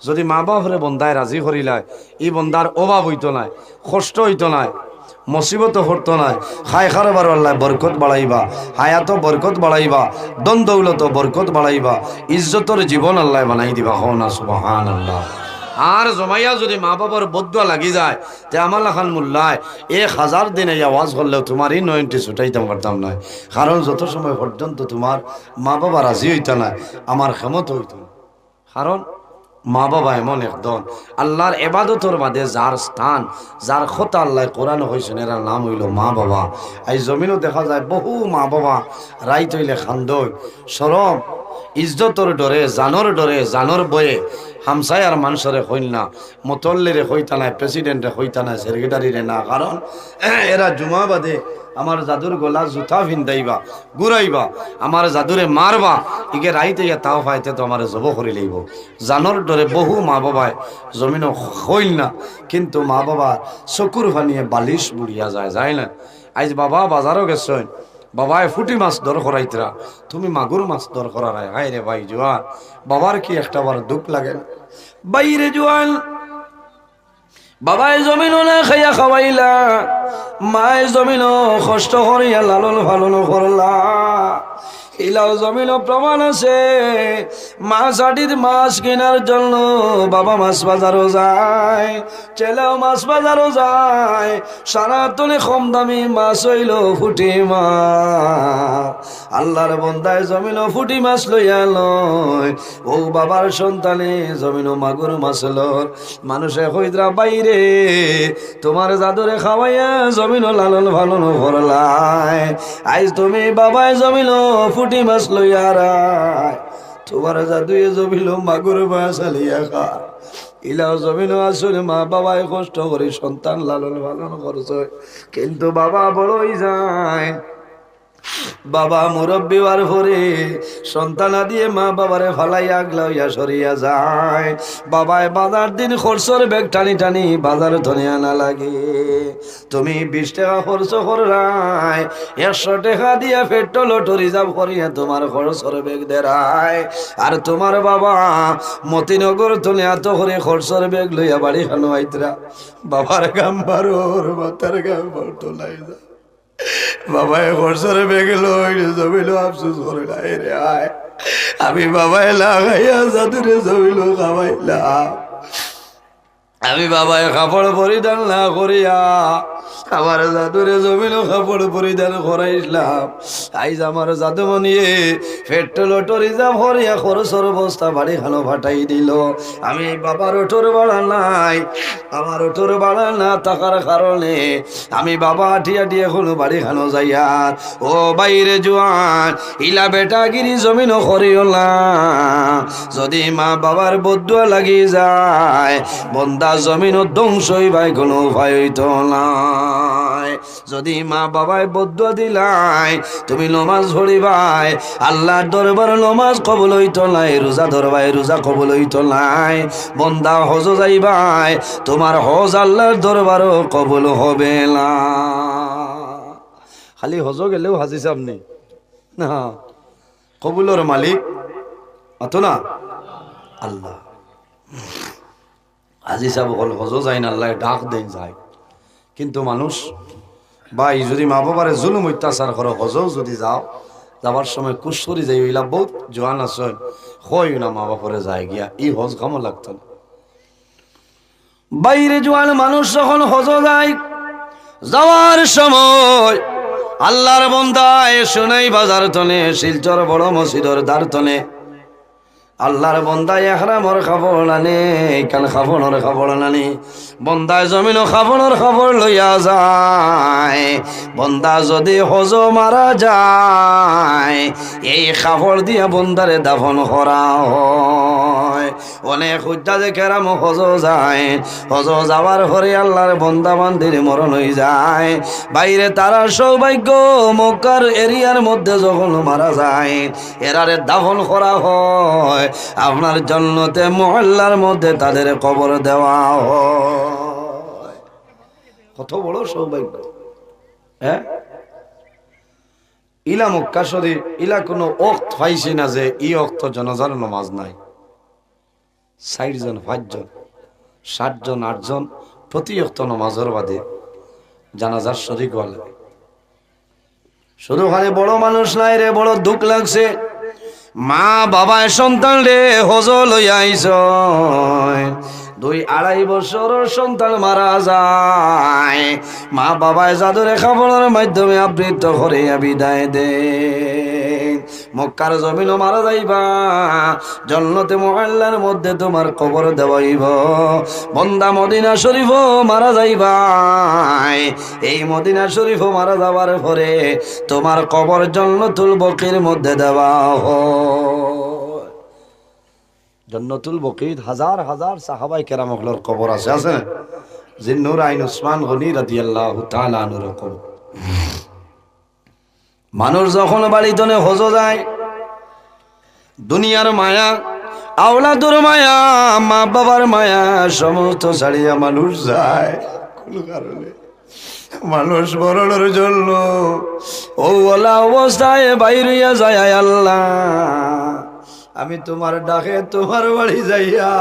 যদি মা বাপরে বন্দায় রাজি করিলায় এই বন্দার অভাব হইতো নাই, কষ্ট হইতো নাই, মুসিবত হতো নাই। খাই খারবার আল্লাহ বরকত বাড়াইবা, হায়াত বরকত বাড়াইবা, দন দৌলত বরকত বাড়াইবা, ইজ্জতর জীবন আল্লাহ বানাই দিবা। হও না সুবহানাল্লাহ। আর জমাইয়া যদি মা বাবার বদুয়া লাগি যায় তে আমার খান মোল্লায় 1000 দিনে আওয়াজ করলেও তোমার এই নয়নটি ছুটাইতাম পারতাম না। কারণ যত সময় পর্যন্ত তোমার মা বাবা রাজি হইতা না আমার ক্ষমত হইত না। কারণ মা বাবা এমন একদম আল্লাহর ইবাদতর বাদে যার স্থান, যার কথা আল্লাহ কোরআন হয়েছেন এর নাম হইল মা বাবা। এই জমিনও দেখা যায় বহু মা বাবা রাইত হইলে খান্দই সরম ইজ্জতর ডরে, জানর ডরে, জানর বয়ে হামসায়ার মানুষরে হইল না, মতল্লিরে হইতা নাই, প্রেসিডেন্টে হইতা নাই, সেক্রেটারিরে না। কারণ এরা জুমা বাদে আমার জাদুর গলা জুতা ভিন্দাইবা, ঘুরাইবা, আমার জাদুরে মারবা, ইকে রাইতে ইয়া তাও পাইতে তো আমার জব করি লইব। জানর ডরে বহু মা বাবায় জমিনও হইল না, কিন্তু মা বাবা চকুর ফানিয়ে বালিশ বুড়িয়া যায়, যায় না? আজ বাবা বাজারও গেছেন, বাবায় ফুটি মাছ দর করাইতরা, তুমি মাগুর মাছ দর করারাই। হায় রে ভাই জোয়ান, বাবার কি একটা বার দুঃখ লাগে না? বাইরে জোয়ান বাবায় জমিনও না খাইয়া খাওয়াইলা, মায় জমিনও কষ্ট করিয়া লালন পালন করলা। ইলাও জমিনও প্রমাণ আছে, মাছ আটির মাছ কেনার জন্য বাবা মাছ বাজারও যায়, ছেলেও মাছ বাজারও যায়। সারা তনে কম দামি মাছ হইল ফুটি মাছ। আল্লাহর বন্দায় জমিনও ফুটি মাছ লইয়া লয়, ও বাবার সন্তানে জমিনও মাগুর মাছ লর। মানুষে হইদ্রা বাইরে তোমার জাদুরে খাওয়াইয়া জমিনও লালন পালন করলাই। আজ তুমি বাবায় জমিনও ফুটি মাছ লইয়া রায়, তোমার জাদুয়ে জমিল মাগুর মাছ আলিয়া খা ইলাও জমিন আসলে মা বাবায় কষ্ট করে সন্তান লালন পালন করছে, কিন্তু বাবা বড়ই যায়। বাবা মুরব্বী হওয়ার পরে সন্তান দিয়ে মা বাবারে ফালাই আগলা হইয়া সরিয়া যায়। বাবায় বাজার দিন খরচর ব্যাগ টানি টানি বাজার ধরে আনা লাগে। তুমি 20 টাকা খরচ করাই 100 টাকা দিয়া পেট্রোল অটো রিজার্ভ করিয়া তোমার খরচর ব্যাগ দেরায়। আর তোমার বাবা মতিনগর তুমি এত করে খরচর ব্যাগ লইয়া বাড়ি খানো আইতরা। বাবার গাম বারোর মাতার গাম বার তোলাই যা। বাবায় খরচরে বেগেল জমিল আফসোস করে নাই রে আয়। আমি বাবায় লাগাইয়া জাদুরে জমিল খাওয়াইলাম। আমি বাবায় কাপড় পরিধান না করিয়া আমার জাদুরে জমিল কাপড় পরিধান করাইলাম। আইজ আমার জাদুমনিয়ে পেট্রোল অটো রিজার্ভ করিয়া খরচর বস্তা বাড়ি খানো ফাটাই দিল। আমি বাবার অটোর ভাড়া নাই, আমার অটোর ভাড়া না থাকার কারণে আমি বাবা আঠিয়া দিয়ে কোনো বাড়ি খানো যাইয়া। ও বাইরে জোয়ান ইলা বেটাগিরি জমিন করিও না। যদি মা বাবার বদুয়া লাগি যায় বন্দা জমিন ধ্বংস হইবাই কোনো উপায় হইত না। যদি মা বাবায় বদুয়া দিলাই তুমি নমাজ পড়িবাই আল্লাহর দরবার নমাজ কবুল হইত নাই, রোজা ধরবাই রোজা কবুল হইত নাই। বন্দা হজ যাইবাই তোমার হজ আল্লাহর দরবারও কবুল হবে না। খালি হজ গেলেও হাজিছে আপনি না, কবুলের মালিক অত না আল্লাহ। আজি সাহেব হল হজ যায় না, আল্লাহ ডাক দেন যায়। কিন্তু মানুষ ভাই যদি মা বাবারে জুলুম অত্যাচার করো হজও যদি যাও যাবার সময় কুশরি যাই ওইলা বহুত জোয়ান আসেন হয় না মা বাপরে যায় গিয়া ই হজ কামও লাগতো না। বাইরে জোয়ান মানুষ যখন হজ যায় যাওয়ার সময় আল্লাহর বন্দায় শোনাই বাজার তনে শিলচর বড় মসজিদর দ্বার তনে আল্লাহর বন্দায় এহরামর খবর নানে কান খাবনের খবর নানি বন্দায় জমিন খাবনের খবর লইয়া যায়। বন্দা যদি হজ মারা যায় এই খবর দিয়া বন্দারে দাফন করা হয়। অনেক হুজ্জা যে কেরাম হজ যায়, হজ যাওয়ার পরে আল্লাহর বন্দা বান্দির মরণ হয়ে যায়। বাইরে তারা সৌভাগ্য মক্কার এরিয়ার মধ্যে যখন মারা যায় এরারে দাফন করা হয় আপনার জন্নতে মহল্লার মধ্যে তাদের কবর দেওয়া হয়। কত বড় সৌভাগ্য। হ্যাঁ ইলা মক্কা শরীফ ইলা কোনো ওক্ত পাইছি না যে ই ওক্ত জানাজার নামাজ নাই। 60 জন 5 জন 60 জন 8 জন প্রতি ওক্ত নামাজের বাদে জানাজার শরীক হওয়া লাগে। শুধু খালি বড় মানুষ নাই রে, বড় দুঃখ লাগছে। মা বাবায় সন্তান রে হজ লইয়া আইস 2-2.5 বছরের সন্তান মারা যায়। মা বাবায় জাদুরে খাবনের মাধ্যমে আবৃত করে বিদায় দে। মক্কার জমিন মারা যাইবা জন্নতে মহল্লার মধ্যে তোমার কবর দেওয়াইব। বন্দা মদিনা শরীফ মারা যাইবা এই মদিনা শরীফ মারা যাওয়ার পরে তোমার কবর জান্নাতুল বকির মধ্যে দেওয়া হয়। জান্নাতুল বকির হাজার হাজার সাহাবায়ে কেরামগুলোর কবর আছে আছে জিন্নুর আইন উসমান গনি রাদিয়াল্লাহু তাআলা আনহুর কবর। মানুষ যখন বাড়িতে হজ যায় দুনিয়ার মায়া আওলাদুর মায়া মা বাবার মায়া সমস্ত ছাড়িয়া মানুষ যায় কোন কারণে মানুষ মরণের জন্য ও ওলা অবস্থায় বাইরিয়া যায়। আল্লাহ আমি তোমার ডাকে তোমার বাড়ি যাইয়া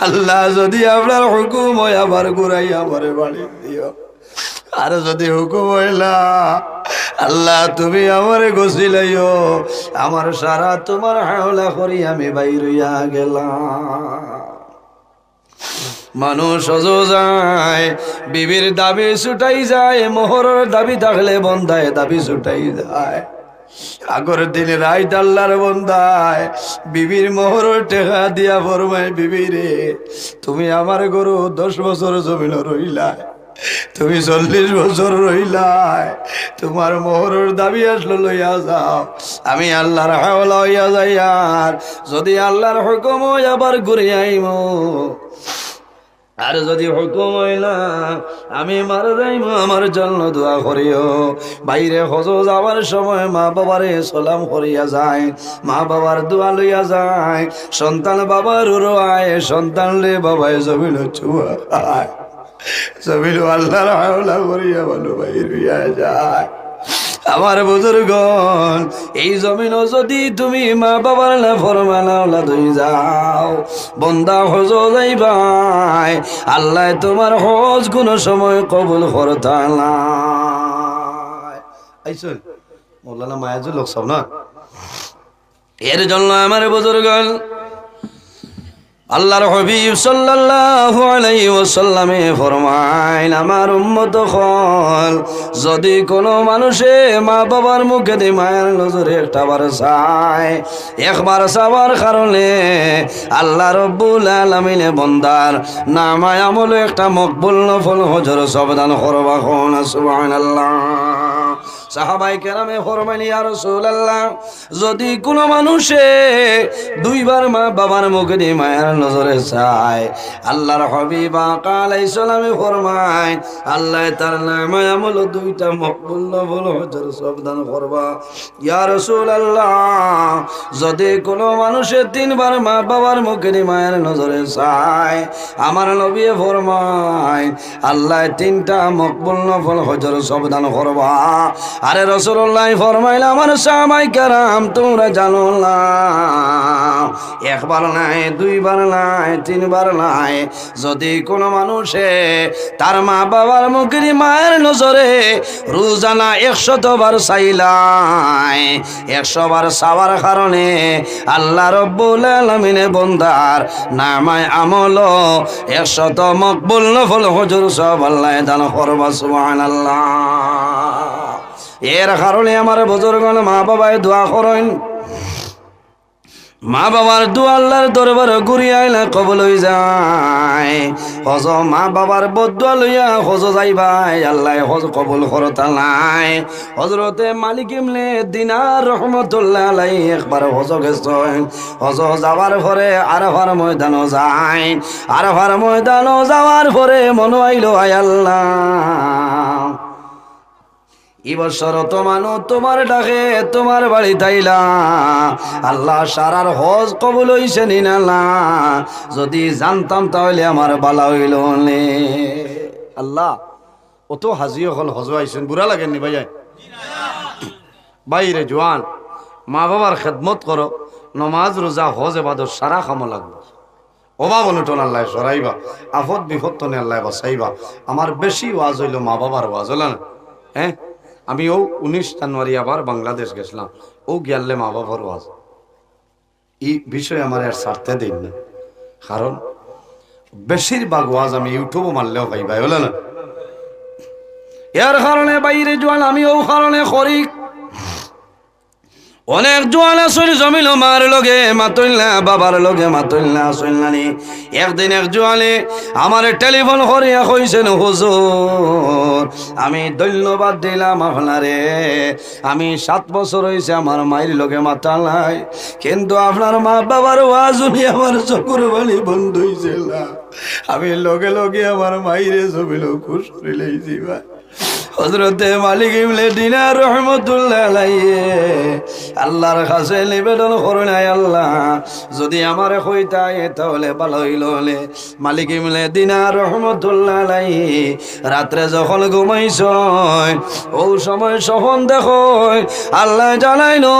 আল্লাহ যদি আপনার হুকুম হয় আবার ঘুরাই আমার বাড়ি দিও। আর যদি হুকুম হইলা আল্লাহ তুমি আমারে গছিলাইও আমার সারা তোমার হাওলা করি আমি বাইরিয়া গেলাম। মানুষ হজ যায় বিবির দাবি ছুটাই যায়, মোহরের দাবি থাকলে বন্ধায় দাবি ছুটাই যায়। আগর দিনে রাইত আল্লাহর বন্দায় বিবির মোহরের টেকা দিয়া ফরমায় বিবি রে তুমি আমার গরু 10 বছর জমিন রইলা তুমি 40 বছর রইলাই, তোমার মোহরের দাবি আসলো লইয়া যাও। আমি আল্লাহর হাওলা হইয়া যাই, আর যদি আল্লাহর হুকুম হই আবার ঘুরে আইব, আর যদি হুকুম হইলা আমি মারা যাইব, আমার জন্য দোয়া করিও। বাইরে হজ যাওয়ার সময় মা বাবারে সালাম করিয়া যায়, মা বাবার দোয়া লইয়া যায়। সন্তান বাবার উড়ায়, সন্তান রে বাবায় জমিন চুয়ায়, জমিন আল্লাহর হাওলা করিয়া ভালো বাইর হইয়া যায়। আমার বুজুর্গণ, এই জমিন যদি তুমি মা বাবার না ফরমানা দুই যাও, বন্দা হজ যাইবাই, আল্লাহ তোমার হজ কোন সময় কবুল করতা না। আইসুন মোল্লানা মায়াজুল লোক সব না। এর জন্য আমার বুজুর্গণ, আল্লাহর হাবিব সাল্লাল্লাহু আলাইহি ওয়াসাল্লামে ফরমাইন, আমার উম্মত হল যদি কোনো মানুষে মা বাবার মুখে দিয়ে মায়ের নজরে একটাবার চায়, একবার চাওয়ার কারণে আল্লাহ রব্বুল আলামিনে বন্দার নামায় আমলে একটা মকবুল নফল হজর সবদান করবা। কোন সুবহানাল্লাহ। সাহাবাই কেরামে ফরমাইন, ইয়া রাসূলুল্লাহ, যদি কোনো মানুষে দুইবার মা বাবার মুখে দিয়ে মায়ের নজরে চায়, আল্লাহর হাবিব আলাইহিস সালামে ফরমায় আল্লাহ তার নামায় আমল দুইটা মকবুল নফল হজর সবদান করবা। ইয়া রাসূলুল্লাহ, যদি কোনো মানুষে 3 বার মা বাবার মুখে দিয়ে মায়ের নজরে চায়, আমার নবী ফরমায় আল্লাহ 3টা মকবুল নফল হজর সবদান করবা। আরে রাসূলুল্লাহ ফরমাইল, আমার সাহাবায়ে কেরাম তোমরা জানো না, একবার নাই, দুইবার নাই, 3 বার নাই, যদি কোনো মানুষে তার মা বাবার মুখে মায়ের নজরে রোজানা 100 বার চাইলাই, 100 বার চাওয়ার কারণে আল্লাহ রব্বুল আলামিনে বন্দার নামায় আমল 100 মকবুল নফল হজর সব আল্লাহ দান করবা। সুবহানাল্লাহ। এর কারণে আমার বুজুর্গণ মা বাবায় দোয়া করেন, মা বাবার দোয়া আল্লাহর দরবারে ঘুরিয়ে আইলে কবুল হয়ে যায়। হজ মা বাবার বদুয়া লইয়া হজ যাইবাই, আল্লাহ হজ কবুল করতা নাই। হজরতে মালিক ইবনে দিনার রহমতুল্লাহ আলাইহি একবার হজ গেছেন। হজ যাওয়ার পরে আরাফার ময়দানও যায়, আরাফার ময়দানও যাওয়ার পরে মনে আইলো, আয় আল্লাহ, এবছর তো মানুষ তোমার ডাকে তোমার বাড়ি তাইলা, আল্লাহ সারার হজ কবুল হইছে নিনা না, যদি জানতাম তাহলে আমার বালা হইল নে। আল্লাহ অত হাজি হল হজ আইছেন, বুড়া লাগেননি ভাই? বাইরে জোয়ান মা বাবার খেদমত করো, নমাজ রোজা হজ এবাদত সারা খামো লাগবে। অভাব অনুটন আল্লাহ সরাইবা, আফত বিপদ তনে আল্লাহ বাসাইবা। আমার বেশি ওয়াজ হইল মা বাবার ওয়াজ, হল না? হ্যাঁ, আমি 19 জানুয়ারি আবার বাংলাদেশ গেছিলাম, গেলে মা বাবার ওয়াজ। এই বিষয়ে আমার আর ছাড়তে দিন না, কারণ বেশিরভাগ ওয়াজ আমি ইউটিউবে মারলেও পাইবাই, হলো না? এর কারণে বাইরে জোয়ান আমি কারণে করি। অনেক জোয়ান আসল জমিল মার লগে মাতইল না, বাবার লগে মাতইল না, আসল নানি। একদিন এক জোয়ানে আমার টেলিফোন করিয়া কইছেন, হুজুর আমি ধন্যবাদ দিলাম আপনারে, আমি 7 বছর হয়েছে আমার মায়ের লগে মাতা নাই, কিন্তু আপনার মা বাবার ওয়াজ শুনি আমার চকুর বালি বন্ধ হয়েছে না, আমি লগে লগে আমার মায়েরে জমিল খুশ করে লইছি। ভাই হযরতে মালিক ইবনে দিনার রহমাতুল্লাহ আলাইহি আল্লাহর কাছে নিবেদন করেন, আয় আল্লাহ, যদি আমারে কইতাই তাহলে ভালো হইল। মালিক ইবনে দিনার রহমাতুল্লাহ আলাইহি রাত্রে যখন ঘুমাইছ ও সময় সহন দেখো আল্লাহ জানাইলো,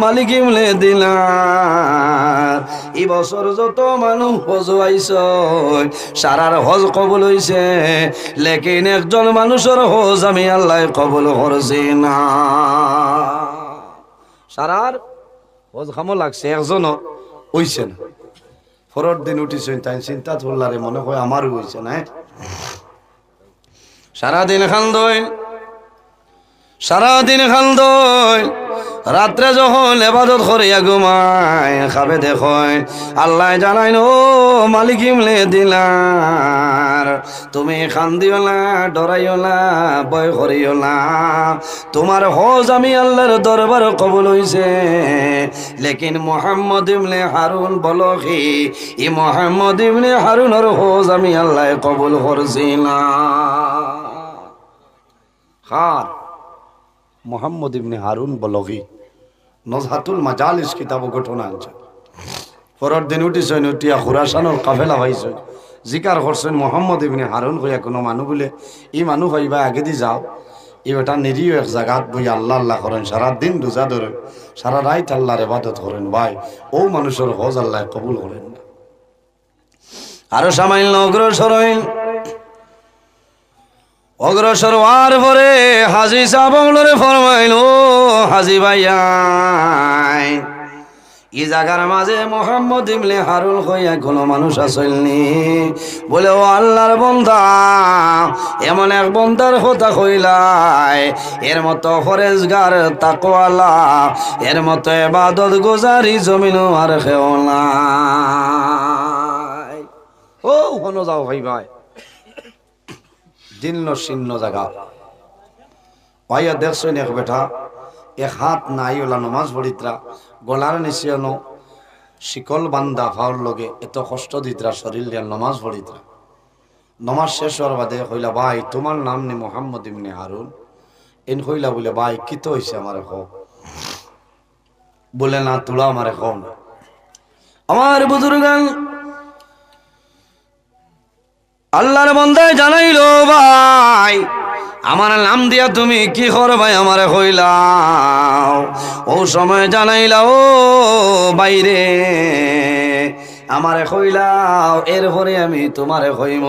মালিক ইবনে দিনার এই বছর যত মানুষ হজ আইছ সারার হজ কবুল হইছে, লেকিন একজন মানুষের হজ আমি আল্লাহ কবুল করছি না। সারার হজ খামো লাগছে, একজনও হইছে না। পরের দিন উঠিছেন, তাই চিন্তা ধরলারে মনে হয় আমারও হইছে না। সারাদিন খান্দই, সারাদিন খান্দই, রাত্রে যখন ইবাদত করিয়া ঘুমায় খাবে দেখয় আল্লাহ জানাইন ও মালিক ইমলে দিলার তুমি খান্দিও না ডরাইও না ভয় করিও না তোমার হজ আমি আল্লাহর দরবার কবুল হইছে লেকিন মুহাম্মদ ইবনে হারুন বলো কি ই মুহাম্মদ ইবনে হারুনের হজ আমি আল্লাহ কবুল করছি না খার মুহাম্মদ ইবনে হারুন বলগি নজহাতুল মাজালিস কিতাব ঘটনা আছে পরের দিন উঠিছেন উঠিয়া খুরাসানোর কাফেলা ভাইছে জিকার করছেন মুহাম্মদ ইবনে হারুন কইয়া কোনো মানুষ বলে ই মানুষ ভাইবা আগে দি যাও ই বেটা নিরীহ এক জায়গাত বই আল্লাহ আল্লাহ করেন সারা দিন রোজা ধরেন সারা রাত আল্লাহর ইবাদত করেন ভাই ও মানুষের হজ আল্লাহ কবুল করেন না আরো সামান্য অগ্রসর হওয়ার পরে হাজি সাহেবরে ফরমাইল হাজি ভাইয়া এই জায়গার মাঝে মুহাম্মদ ইবনে হারুন কইয়া কোনো মানুষ আসেননি বলে ও আল্লাহর বান্দা এমন এক বান্দার কথা কইলাই এর মতো ফরেজগার তাকওয়ালা এর মতো ইবাদত গুজারি জমিন আর কেউ নাই ও হনো যাও ভাই ভাই দিন শীর্ণ জায়গা ভাইয়া দেখছেন এক বেটা এক হাত নাই ওলা নমাজ পড়িত্রা গলার নিচিয়ানো শিকল বান্দা ভাওর লগে এত কষ্ট দিতরা শরীর দিয়া নমাজ পড়িত্রা নমাজ শেষ হওয়ার বাদে কইলা ভাই তোমার নাম নি মুহাম্মদ ইবনে হারুন এন কইলা বলে ভাই কি তো হইছে আমারে কও বলে না তোলা আমারে কও না আমার বুজুর্গান আল্লাহর বান্দায় জানাইলো ভাই আমার নাম দিয়া তুমি কি করবাই আমারে কইলাও ও সময় জানাইলাও বাইরে আমারে কইলাও এরপরে আমি তোমারে কইম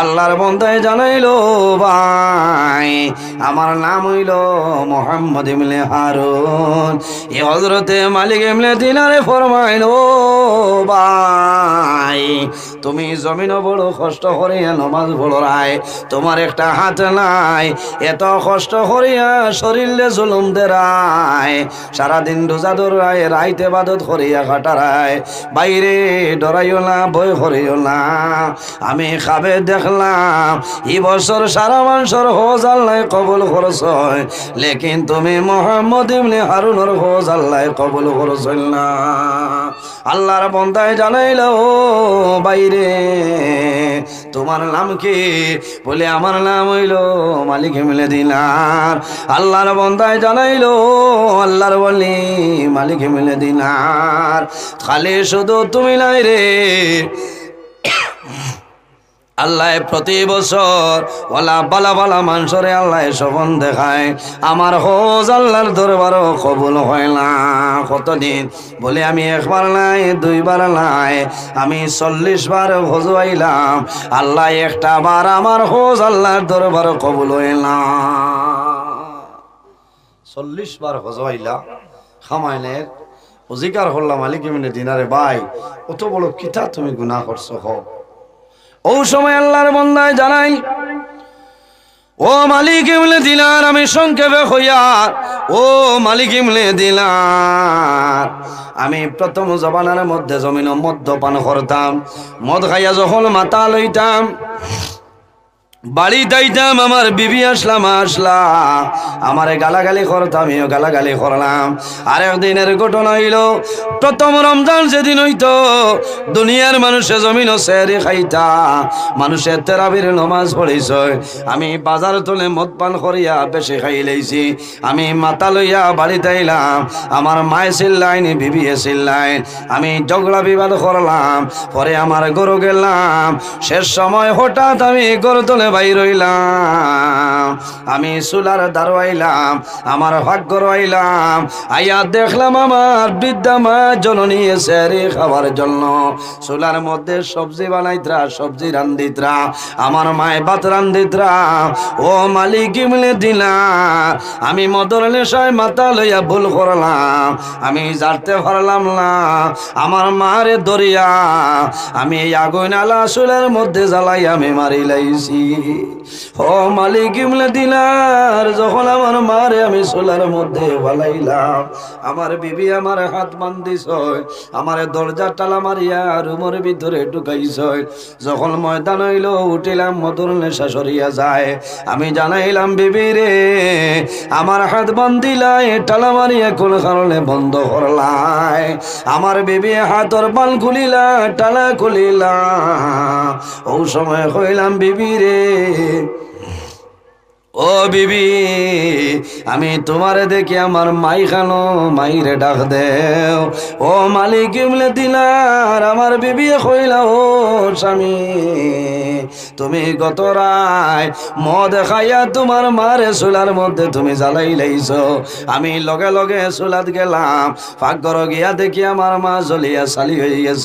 আল্লাহর বান্দায় জানাইলো ভাই আমার নাম হইল মুহাম্মদ ইবনে হারুন এই হযরতে মালিক ইবনে দিনারে ফরমাইলো ভাই তুমি জমিনও বড় কষ্ট করিয়া নমাজ পড়াই তোমার একটা হাত নাই এত কষ্ট করিয়া শরীরে জুলুম দেরায় সারাদিন রোজা ধরায় রাইতে ইবাদত করিয়া কাটারায় বাইরে ডরাইও না ভয় করিও না আমি খাবে দেখলাম এই বছর সারা মানুষের হজ আল্লাহ কবুল করছ লেকিন তুমি মুহাম্মদ ইবনে হারুনের হজ আল্লাহ কবুল করছ না আল্লাহর বান্দায় জানাইলো বাইরে তোমার নাম কি বলে আমার নাম হইল মালিক ইবনে দিনার আল্লাহর বান্দায় জানাইলো আল্লাহর ওলি মালিক ইবনে দিনার খালি শুধু তুমি নাই রে আল্লাহ প্রতি বছর ওলা বালা বালা মানুষরে আল্লাহ স্বপন দেখায় আমার হজ আল্লাহর দরবারও কবুল হয় না কতদিন বলে আমি একবার নাই দুইবার নাই আমি 40 বার হজ আইলাম আল্লাহ একটা বার আমার হজ আল্লাহর দরবারও কবুল হয় না 40 বার হজ আইলা খামাইনের অজিকার হল্লা মালিক ইবনে দিনারে ভাই অত বড় কিতা তুমি গুনাহ করছো হোক ও সময় আল্লাহর বান্দায় জানাই ও মালিক ইবনে দিনার আমি সংক্ষেপে হইয়া ও মালিক ইবনে দিনার আমি প্রথম জবানের মধ্যে জমিন মদ্যপান করতাম মদ খাইয়া যখন মাথা লইতাম বাড়ি যাইতাম আমার বিবি আসলা আমারে গালাগালি করতাম আমিও গালাগালি করলাম আর একদিনের ঘটনা হইল প্রথম রমজান যেদিন হইতো দুনিয়ার মানুষে জমিনও সেহরি খাইতা মানুষের তেরাবির নমাজ পড়িছ আমি বাজার তুলে মদ পান করিয়া বেশি খাই লাইছি আমি মাথা লইয়া বাড়িতে আইলাম আমার মায়ে চিল্লাইন বিবিয়ে চিল্লাইন আমি ঝগড়া বিবাদ করলাম পরে আমার গরু গেলাম শেষ সময় হঠাৎ আমি গরু তুলে বাইর হইলাম আমি চুলার দাঁড়াইলাম আমার ভাগ্য রইলাম আইয়া দেখলাম আমার বৃদ্ধা মা জননী এসে খাবার জন্য চুলার মধ্যে সবজি বানাইতরা সবজি রান্ধিতরা আমার মায় ভাত রান্ধিতরা ও মালিক ইবনে দিনার আমি মদর নেশায় মাথা লইয়া ভুল করলাম আমি জানতে পারলাম না আমার মারে দরিয়া আমি এই আগুন আলা চুলের মধ্যে জ্বালাই আমি মারি লাইছি ও মালিক ইমলে দিনার, যখন আমার মারে আমি সোলার মধ্যে বালাইলাম, আমার বিবি আমার হাত বান্ধিছ, আমার দরজার টালা মারিয়া রুমের ভিতরে ঢুকাইছ। যখন ময়দান হইল উঠিলাম, মধুর নেশা সরিয়া যায়, আমি জানাইলাম বিবি রে আমার হাত বান্ধিলাই, টালা মারিয়া কোন কারণে বন্ধ করলাই? আমার বিবি হাতর বাল খুলিলা, টালা খুলিলা। ও সময় কইলাম বিবি রে, ও বিবি, আমি তোমারে দেখি আমার মাই খানো, মাইরে ডাক দেও। ও মালিক ইমলে দিনার, আমার বিবি কইলা ও স্বামী, তুমি গত রায় মদ খাইয়া তোমার মারে চুলার মধ্যে তুমি জ্বালাই লাইছ। আমি লগে লগে চুলাত গেলাম, পাকঘর গিয়া দেখি আমার মা জ্বলিয়া চালি হয়ে গেছ।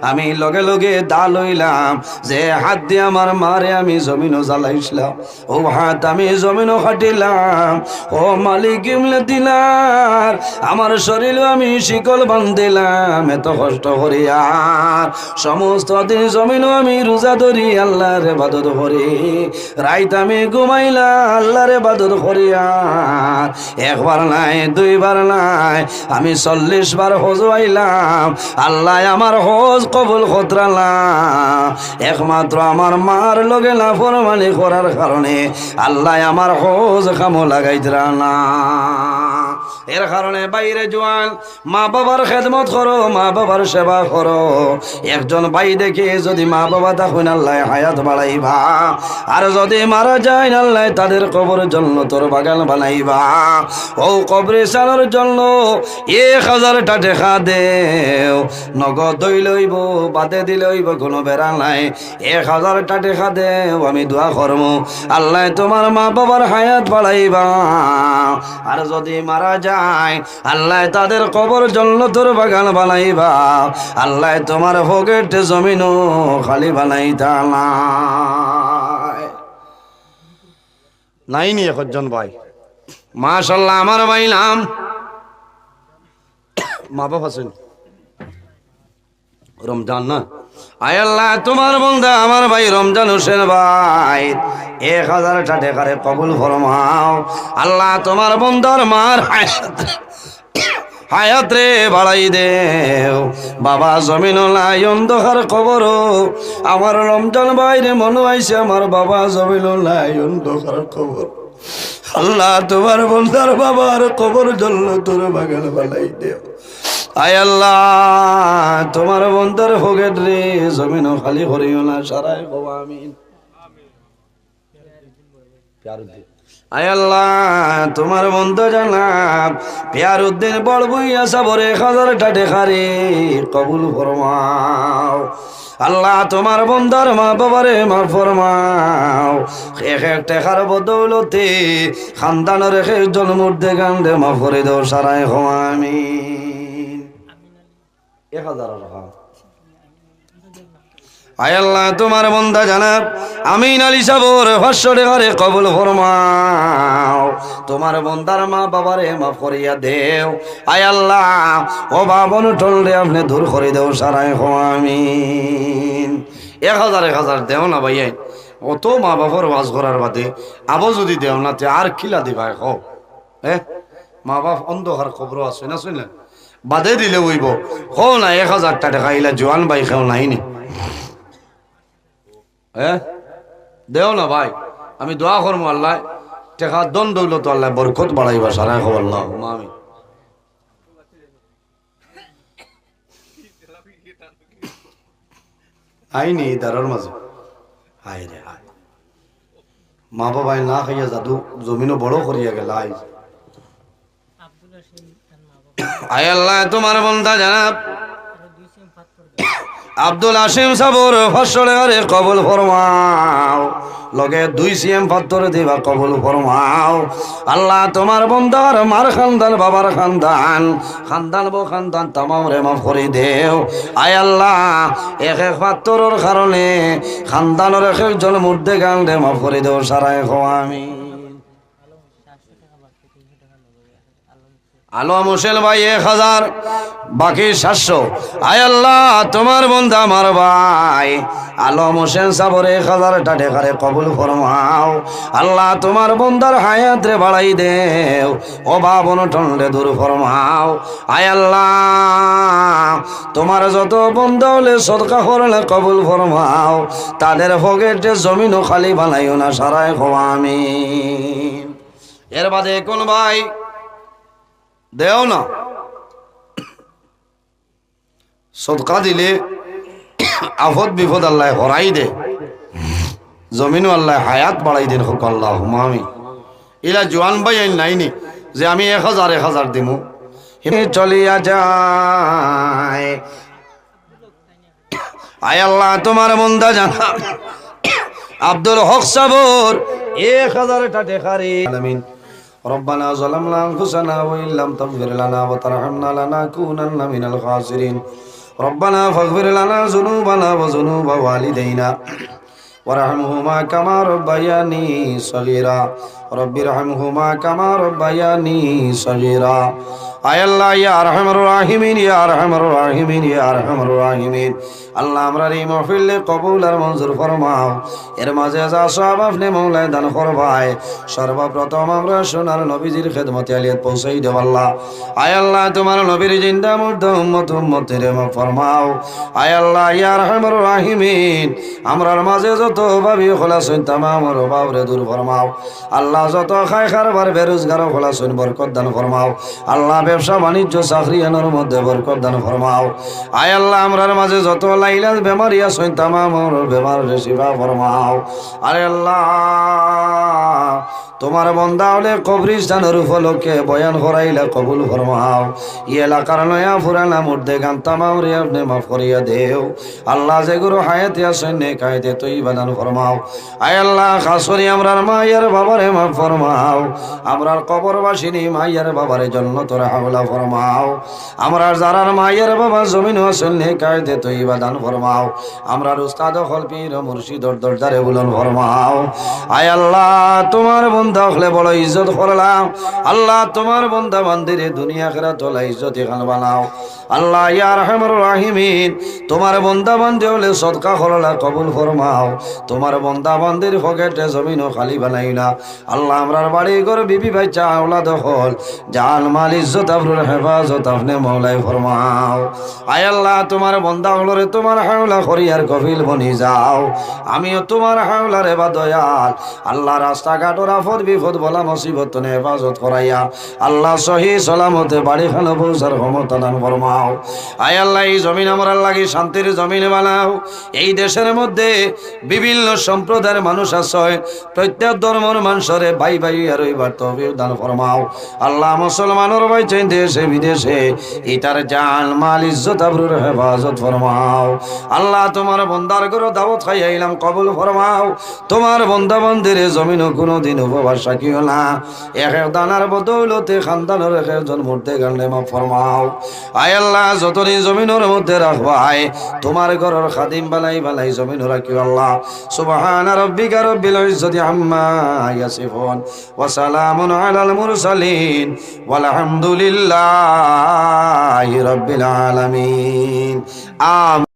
আমি লগে লগে দা লইলাম, যে হাত দিয়ে আমার মারে আমি জমিনও জ্বালাইছিলাম, ও হাত আমি জমিনও খাটিলাম। ও মালিক ইমলে দিনার, আমার শরীর আমি শিকল বান্ধিলাম এত কষ্ট করিয়া, সমস্ত দিন জমিনও আমি রোজা ধরি আল্লাহর ইবাদত করি, রাইত আমি ঘুমাইলা আল্লাহর ইবাদত করিয়া, একবার নাই দুইবার নাই আমি 40 বার হজ আইলাম, আল্লাহ আমার হজ কবুল করলাম। একমাত্র আমার মার লগে নাফরমানি করার কারণে আল্লাহ আমার হজ কামো লাগাইতরা না। এর কারণে বাইরে জোয়ান, মা বাবার খেদমত করো, মা বাবার সেবা করো। একজন ভাই দেখে যদি মা বাবা তখন আল্লাহ হায়াত বাড়াইবা, আর যদি মারা যায় আল্লাহ তাদের কবর জন্য তোর বাগান বানাইবা। ও কবরে চালার জন্য 1000 টাকা দেও, নগদ লইব বাদে দিলে হইব কোনো বেড়া নাই। 1000 টাকা দেও, আমি দোয়া করবো আল্লাহ তোমার মা বাবার হায়াত বাড়াইবা। আর যদি মারা যায় আল্লাহ তাদের কবর জান্নাতের বাগান বানাইবা, আল্লাহ তোমার পকেট জমিনও খালি বানাইতা নাই নি একজন ভাই। মাশাআল্লাহ, আমার ভাই নাম মা বাবা আছেন রমজান না? আয় আল্লাহ তোমার বন্ধা আমার ভাই রমজান হোসেন ভাই 1000 টাকা কবুল ফরমাও। আল্লাহ তোমার বন্ধার মার হায়াত রে বাড়াই দেও। বাবা জমিন নাই অন্ধকার কবর, আমার রমজান ভাইরে মনে আইছে আমার বাবা জমিন নাই অন্ধকার কবর। আল্লাহ তোমার বন্ধার বাবার কবর জন্য তোর বাগান বানাই দেও। আয় আল্লাহ তোমার বন্ধার ফকেট রে জমিন খালি করিও না, সারাই কব আমিন। আয় আল্লাহ তোমার বন্ধু জানাব পিয়ার উদ্দিন বড় বইয়া সাবরে 1000 টাকা রে কবুল ফরমাও। আল্লাহ তোমার বন্ধার মা বাবারে মা ফরমাও। এক টাকার বদৌলতে খানদানের জন্মুর দে গান্ধে মা ফরে দেও, সারাই কব আমিন। 1000 টাকা। আয় আল্লাহ তোমার বন্ধা জানাব আমিন আলী সাবর 500 টাকা কবুল ফরমাও। তোমার বন্দার মা বাবারে মাফ করিয়া দেও। আয় আল্লাহ ও বাবন টলরে আপনি দূর করে দেও, সারাই আমিন। 1000 দেও না ভাই, অত মা বাবার ওয়াজ করার বাদে আবো যদি দেও না তে আর কিলা দিবা? মা বাপ অন্ধকার কবর আছে না, শুনলেন বাদে দিলে হইব। হো না 1000 টাকা ইলা জোয়ান ভাই খেও নাইনি, দেও না ভাই। আমি দোয়া করবো আল্লাহ টেকা দন দৌলত আল্লাহ বরকত বাড়াইবা, সারাই খবর আল্লাহ আমি। আইনি দারার মাঝে হায় রে হায়, মা বাবাই না খাইয়া জাদু জমিনও বড় করিয়া গেল। আয় আল্লাহ তোমার বন্ধা জানাব আব্দুল আসিম সাবর 500 টাকা কবুল ফরমাও। লগে 2 CM পাথর দিবা কবুল ফরমাও। আল্লাহ তোমার বন্দার মার খানদান বাবার খানদান খানদান বো খানদান তামাম রে মাফ করে দেও। আয় আল্লাহ এক পাথরের কারণে খানদানের একজন মুর্দে গান রে মাফ করে দেও, সারাই আমিন। আলম হোসেন ভাই 1000, বাকি 700। আয় আল্লাহ তোমার বন্ধা আমার ভাই আলম হোসেন সাবর 1000 টাকা কবুল ফরমাও। আল্লাহ তোমার বন্দার হায়াত রে বাড়াই দেও, অভাব অনটন রে দূর ফরমাও। আয় আল্লাহ তোমার যত বন্ধা হলে সদকা করলে কবুল ফরমাও, তাদের পকেটে জমিনও খালি বানাইও না, সারাই খোয়া আমিন। এর বাদে কোন ভাই দেও না, সদকা দিলে আফত বিপদ আল্লাহ হরাই দে, জমিনও আল্লাহ হায়াত বাড়াই দেন হোক আল্লাহ মামি। ইলা জোয়ান ভাই নাইনি যে আমি 1000 দিমু, চলিয়া যায়। আয় আল্লাহ তোমার বন্দা জানা আব্দুল হক সাবর 1000 টাকা রে আমিন। ربنا ظلمنا أنفسنا وإن لم تغفر لنا وترحمنا لنكونن من الخاسرين ربنا فاغفر لنا ذنوبنا وذنوب والدينا وارحمهما كما ربياني صغيرا رب ارحمهما كما ربياني صغيرا আয় আল্লাহ ইয়া আরহামার রাহিমিন, ইয়া আরহামার রাহিমিন, ইয়া আরহামার রাহিমিন। আল্লাহ আমরা এই মাহফিলে কবুল আর মঞ্জুর ফরমাও। এর মাঝে যা সব আপনি মওলায় দান করবাই, সর্বপ্রথম আমরা সোনার নবীজির খেদমতে আলিয়াত পৌঁছাই দেব আল্লাহ। আয় আল্লাহ তোমার নবীর জিন্দা মুর্দা উম্মতের মাফ ফরমাও। আয় আল্লাহ ইয়া আরহামার রাহিমিন আমরার মাঝে যত ভাবি খোলাছেন তামামের অভাবরে দূর ফরমাও। আল্লাহ যত খায় খারবার বেরোজগার খোলাছেন বরকত দান ফরমাও। আল্লাহ ব্যবসা বাণিজ্য চাকরি এর মধ্যে বরকত দান ফরমাও। আয় আল্লাহ আমরার মাঝে যত লাইলাজ বেমারি আছেন তামামের বেমারের শিফা ফরমাও। আরে আল্লাহ তোমার বন্দা হলে কবরিস্তানের উপলক্ষে বয়ান করাইলে কবুল ফরমাও। ই এলাকার নয়া ফুরানা মুর্দে গান তামাম রে আপনি মাফ করিয়া দেও। আল্লাহ যেগুলো হায়াতে আছেন নেক হায়াতে তৈবা দান ফরমাও। আয় আল্লাহ খাস করি আমরার মায়ের বাবারে মাফ ফরমাও। আমরার কবরবাসিনী মায়ের বাবারে জান্নাতুল হাওলা ফরমাও। আমরার যারার মায়ের বাবা জমিন আছেন নেক হায়াতে তৈবা দান ফরমাও। আমরার উস্তাদ হল পীর মুর্শিদর দরজারে বুলন ফরমাও। আয় আল্লাহ তোমার বন্দা হলে বড় ইজ্জত করলাম। আল্লাহ তোমার বন্দা বান্দিরে দুনিয়া আখিরাত হলে ইজ্জত এখান বানাও। আল্লাহ ইয়া আরহামার রাহিমিন তোমার বন্দা বান্দি হলে সদকা করলা কবুল ফরমাও। তোমার বন্দা বান্দির পকেটে জমিনও খালি বানাই না। আল্লাহ আমরার বাড়ি ঘর বিবি বাচ্চা আওলাদ হল জান মাল ইজ্জত আবরুর হেফাজত আপনি মওলাই ফরমাও। আয় আল্লাহ তোমার বন্দা হলরে তোমার হাওলা করিয়ার কফিল বনি যাও। আমিও তোমার হাওলারে বা দয়াল আল্লাহ রাস্তাঘাটর আফত বিপদ বলা মুসিবত নে হেফাজত করাইয়া আল্লাহ সহি সালামতে বাড়ি খানো পৌঁছার ক্ষমতা দান ফরমাও। আয় আল্লাহ এই জমিন আমরা লাগি শান্তির জমিন বানাও। এই দেশের মধ্যে বিভিন্ন সম্প্রদায়ের মানুষ আছে, প্রত্যেক ধর্মের মানুষরে ভাই ভাই আর ওইবার তৌফিক দান ফরমাও। আল্লাহ মুসলমানের ভাই চাই দেশে বিদেশে ইতার জান মাল ইজ্জত আবরুর হেফাজত ফরমাও। আল্লাহ তোমার বন্দার করে দাওয়াত খাই আইলাম কবুল ফরমাও। তোমার বন্দা বান্দিরে জমিনও কোনোদিন উপবাস রাখিও না। এক দানার বদৌলতে খানদানের একজন মূর্তে গান্ডে মাফ ফরমাও। আয় আল্লাহ যতদিন জমিনের মধ্যে রাখবাই তোমার ঘরের খাদিম বালাই বালাই জমিন রাখিও আল্লাহ। সুবহান রাব্বিকা রব্বিল ইজ্জতি আম্মা ইয়াসিফুন ওয়া সালামুন আলাল মুরসালিন ওয়ালহামদুলিল্লাহি রাব্বিল আলামিন। আমিন।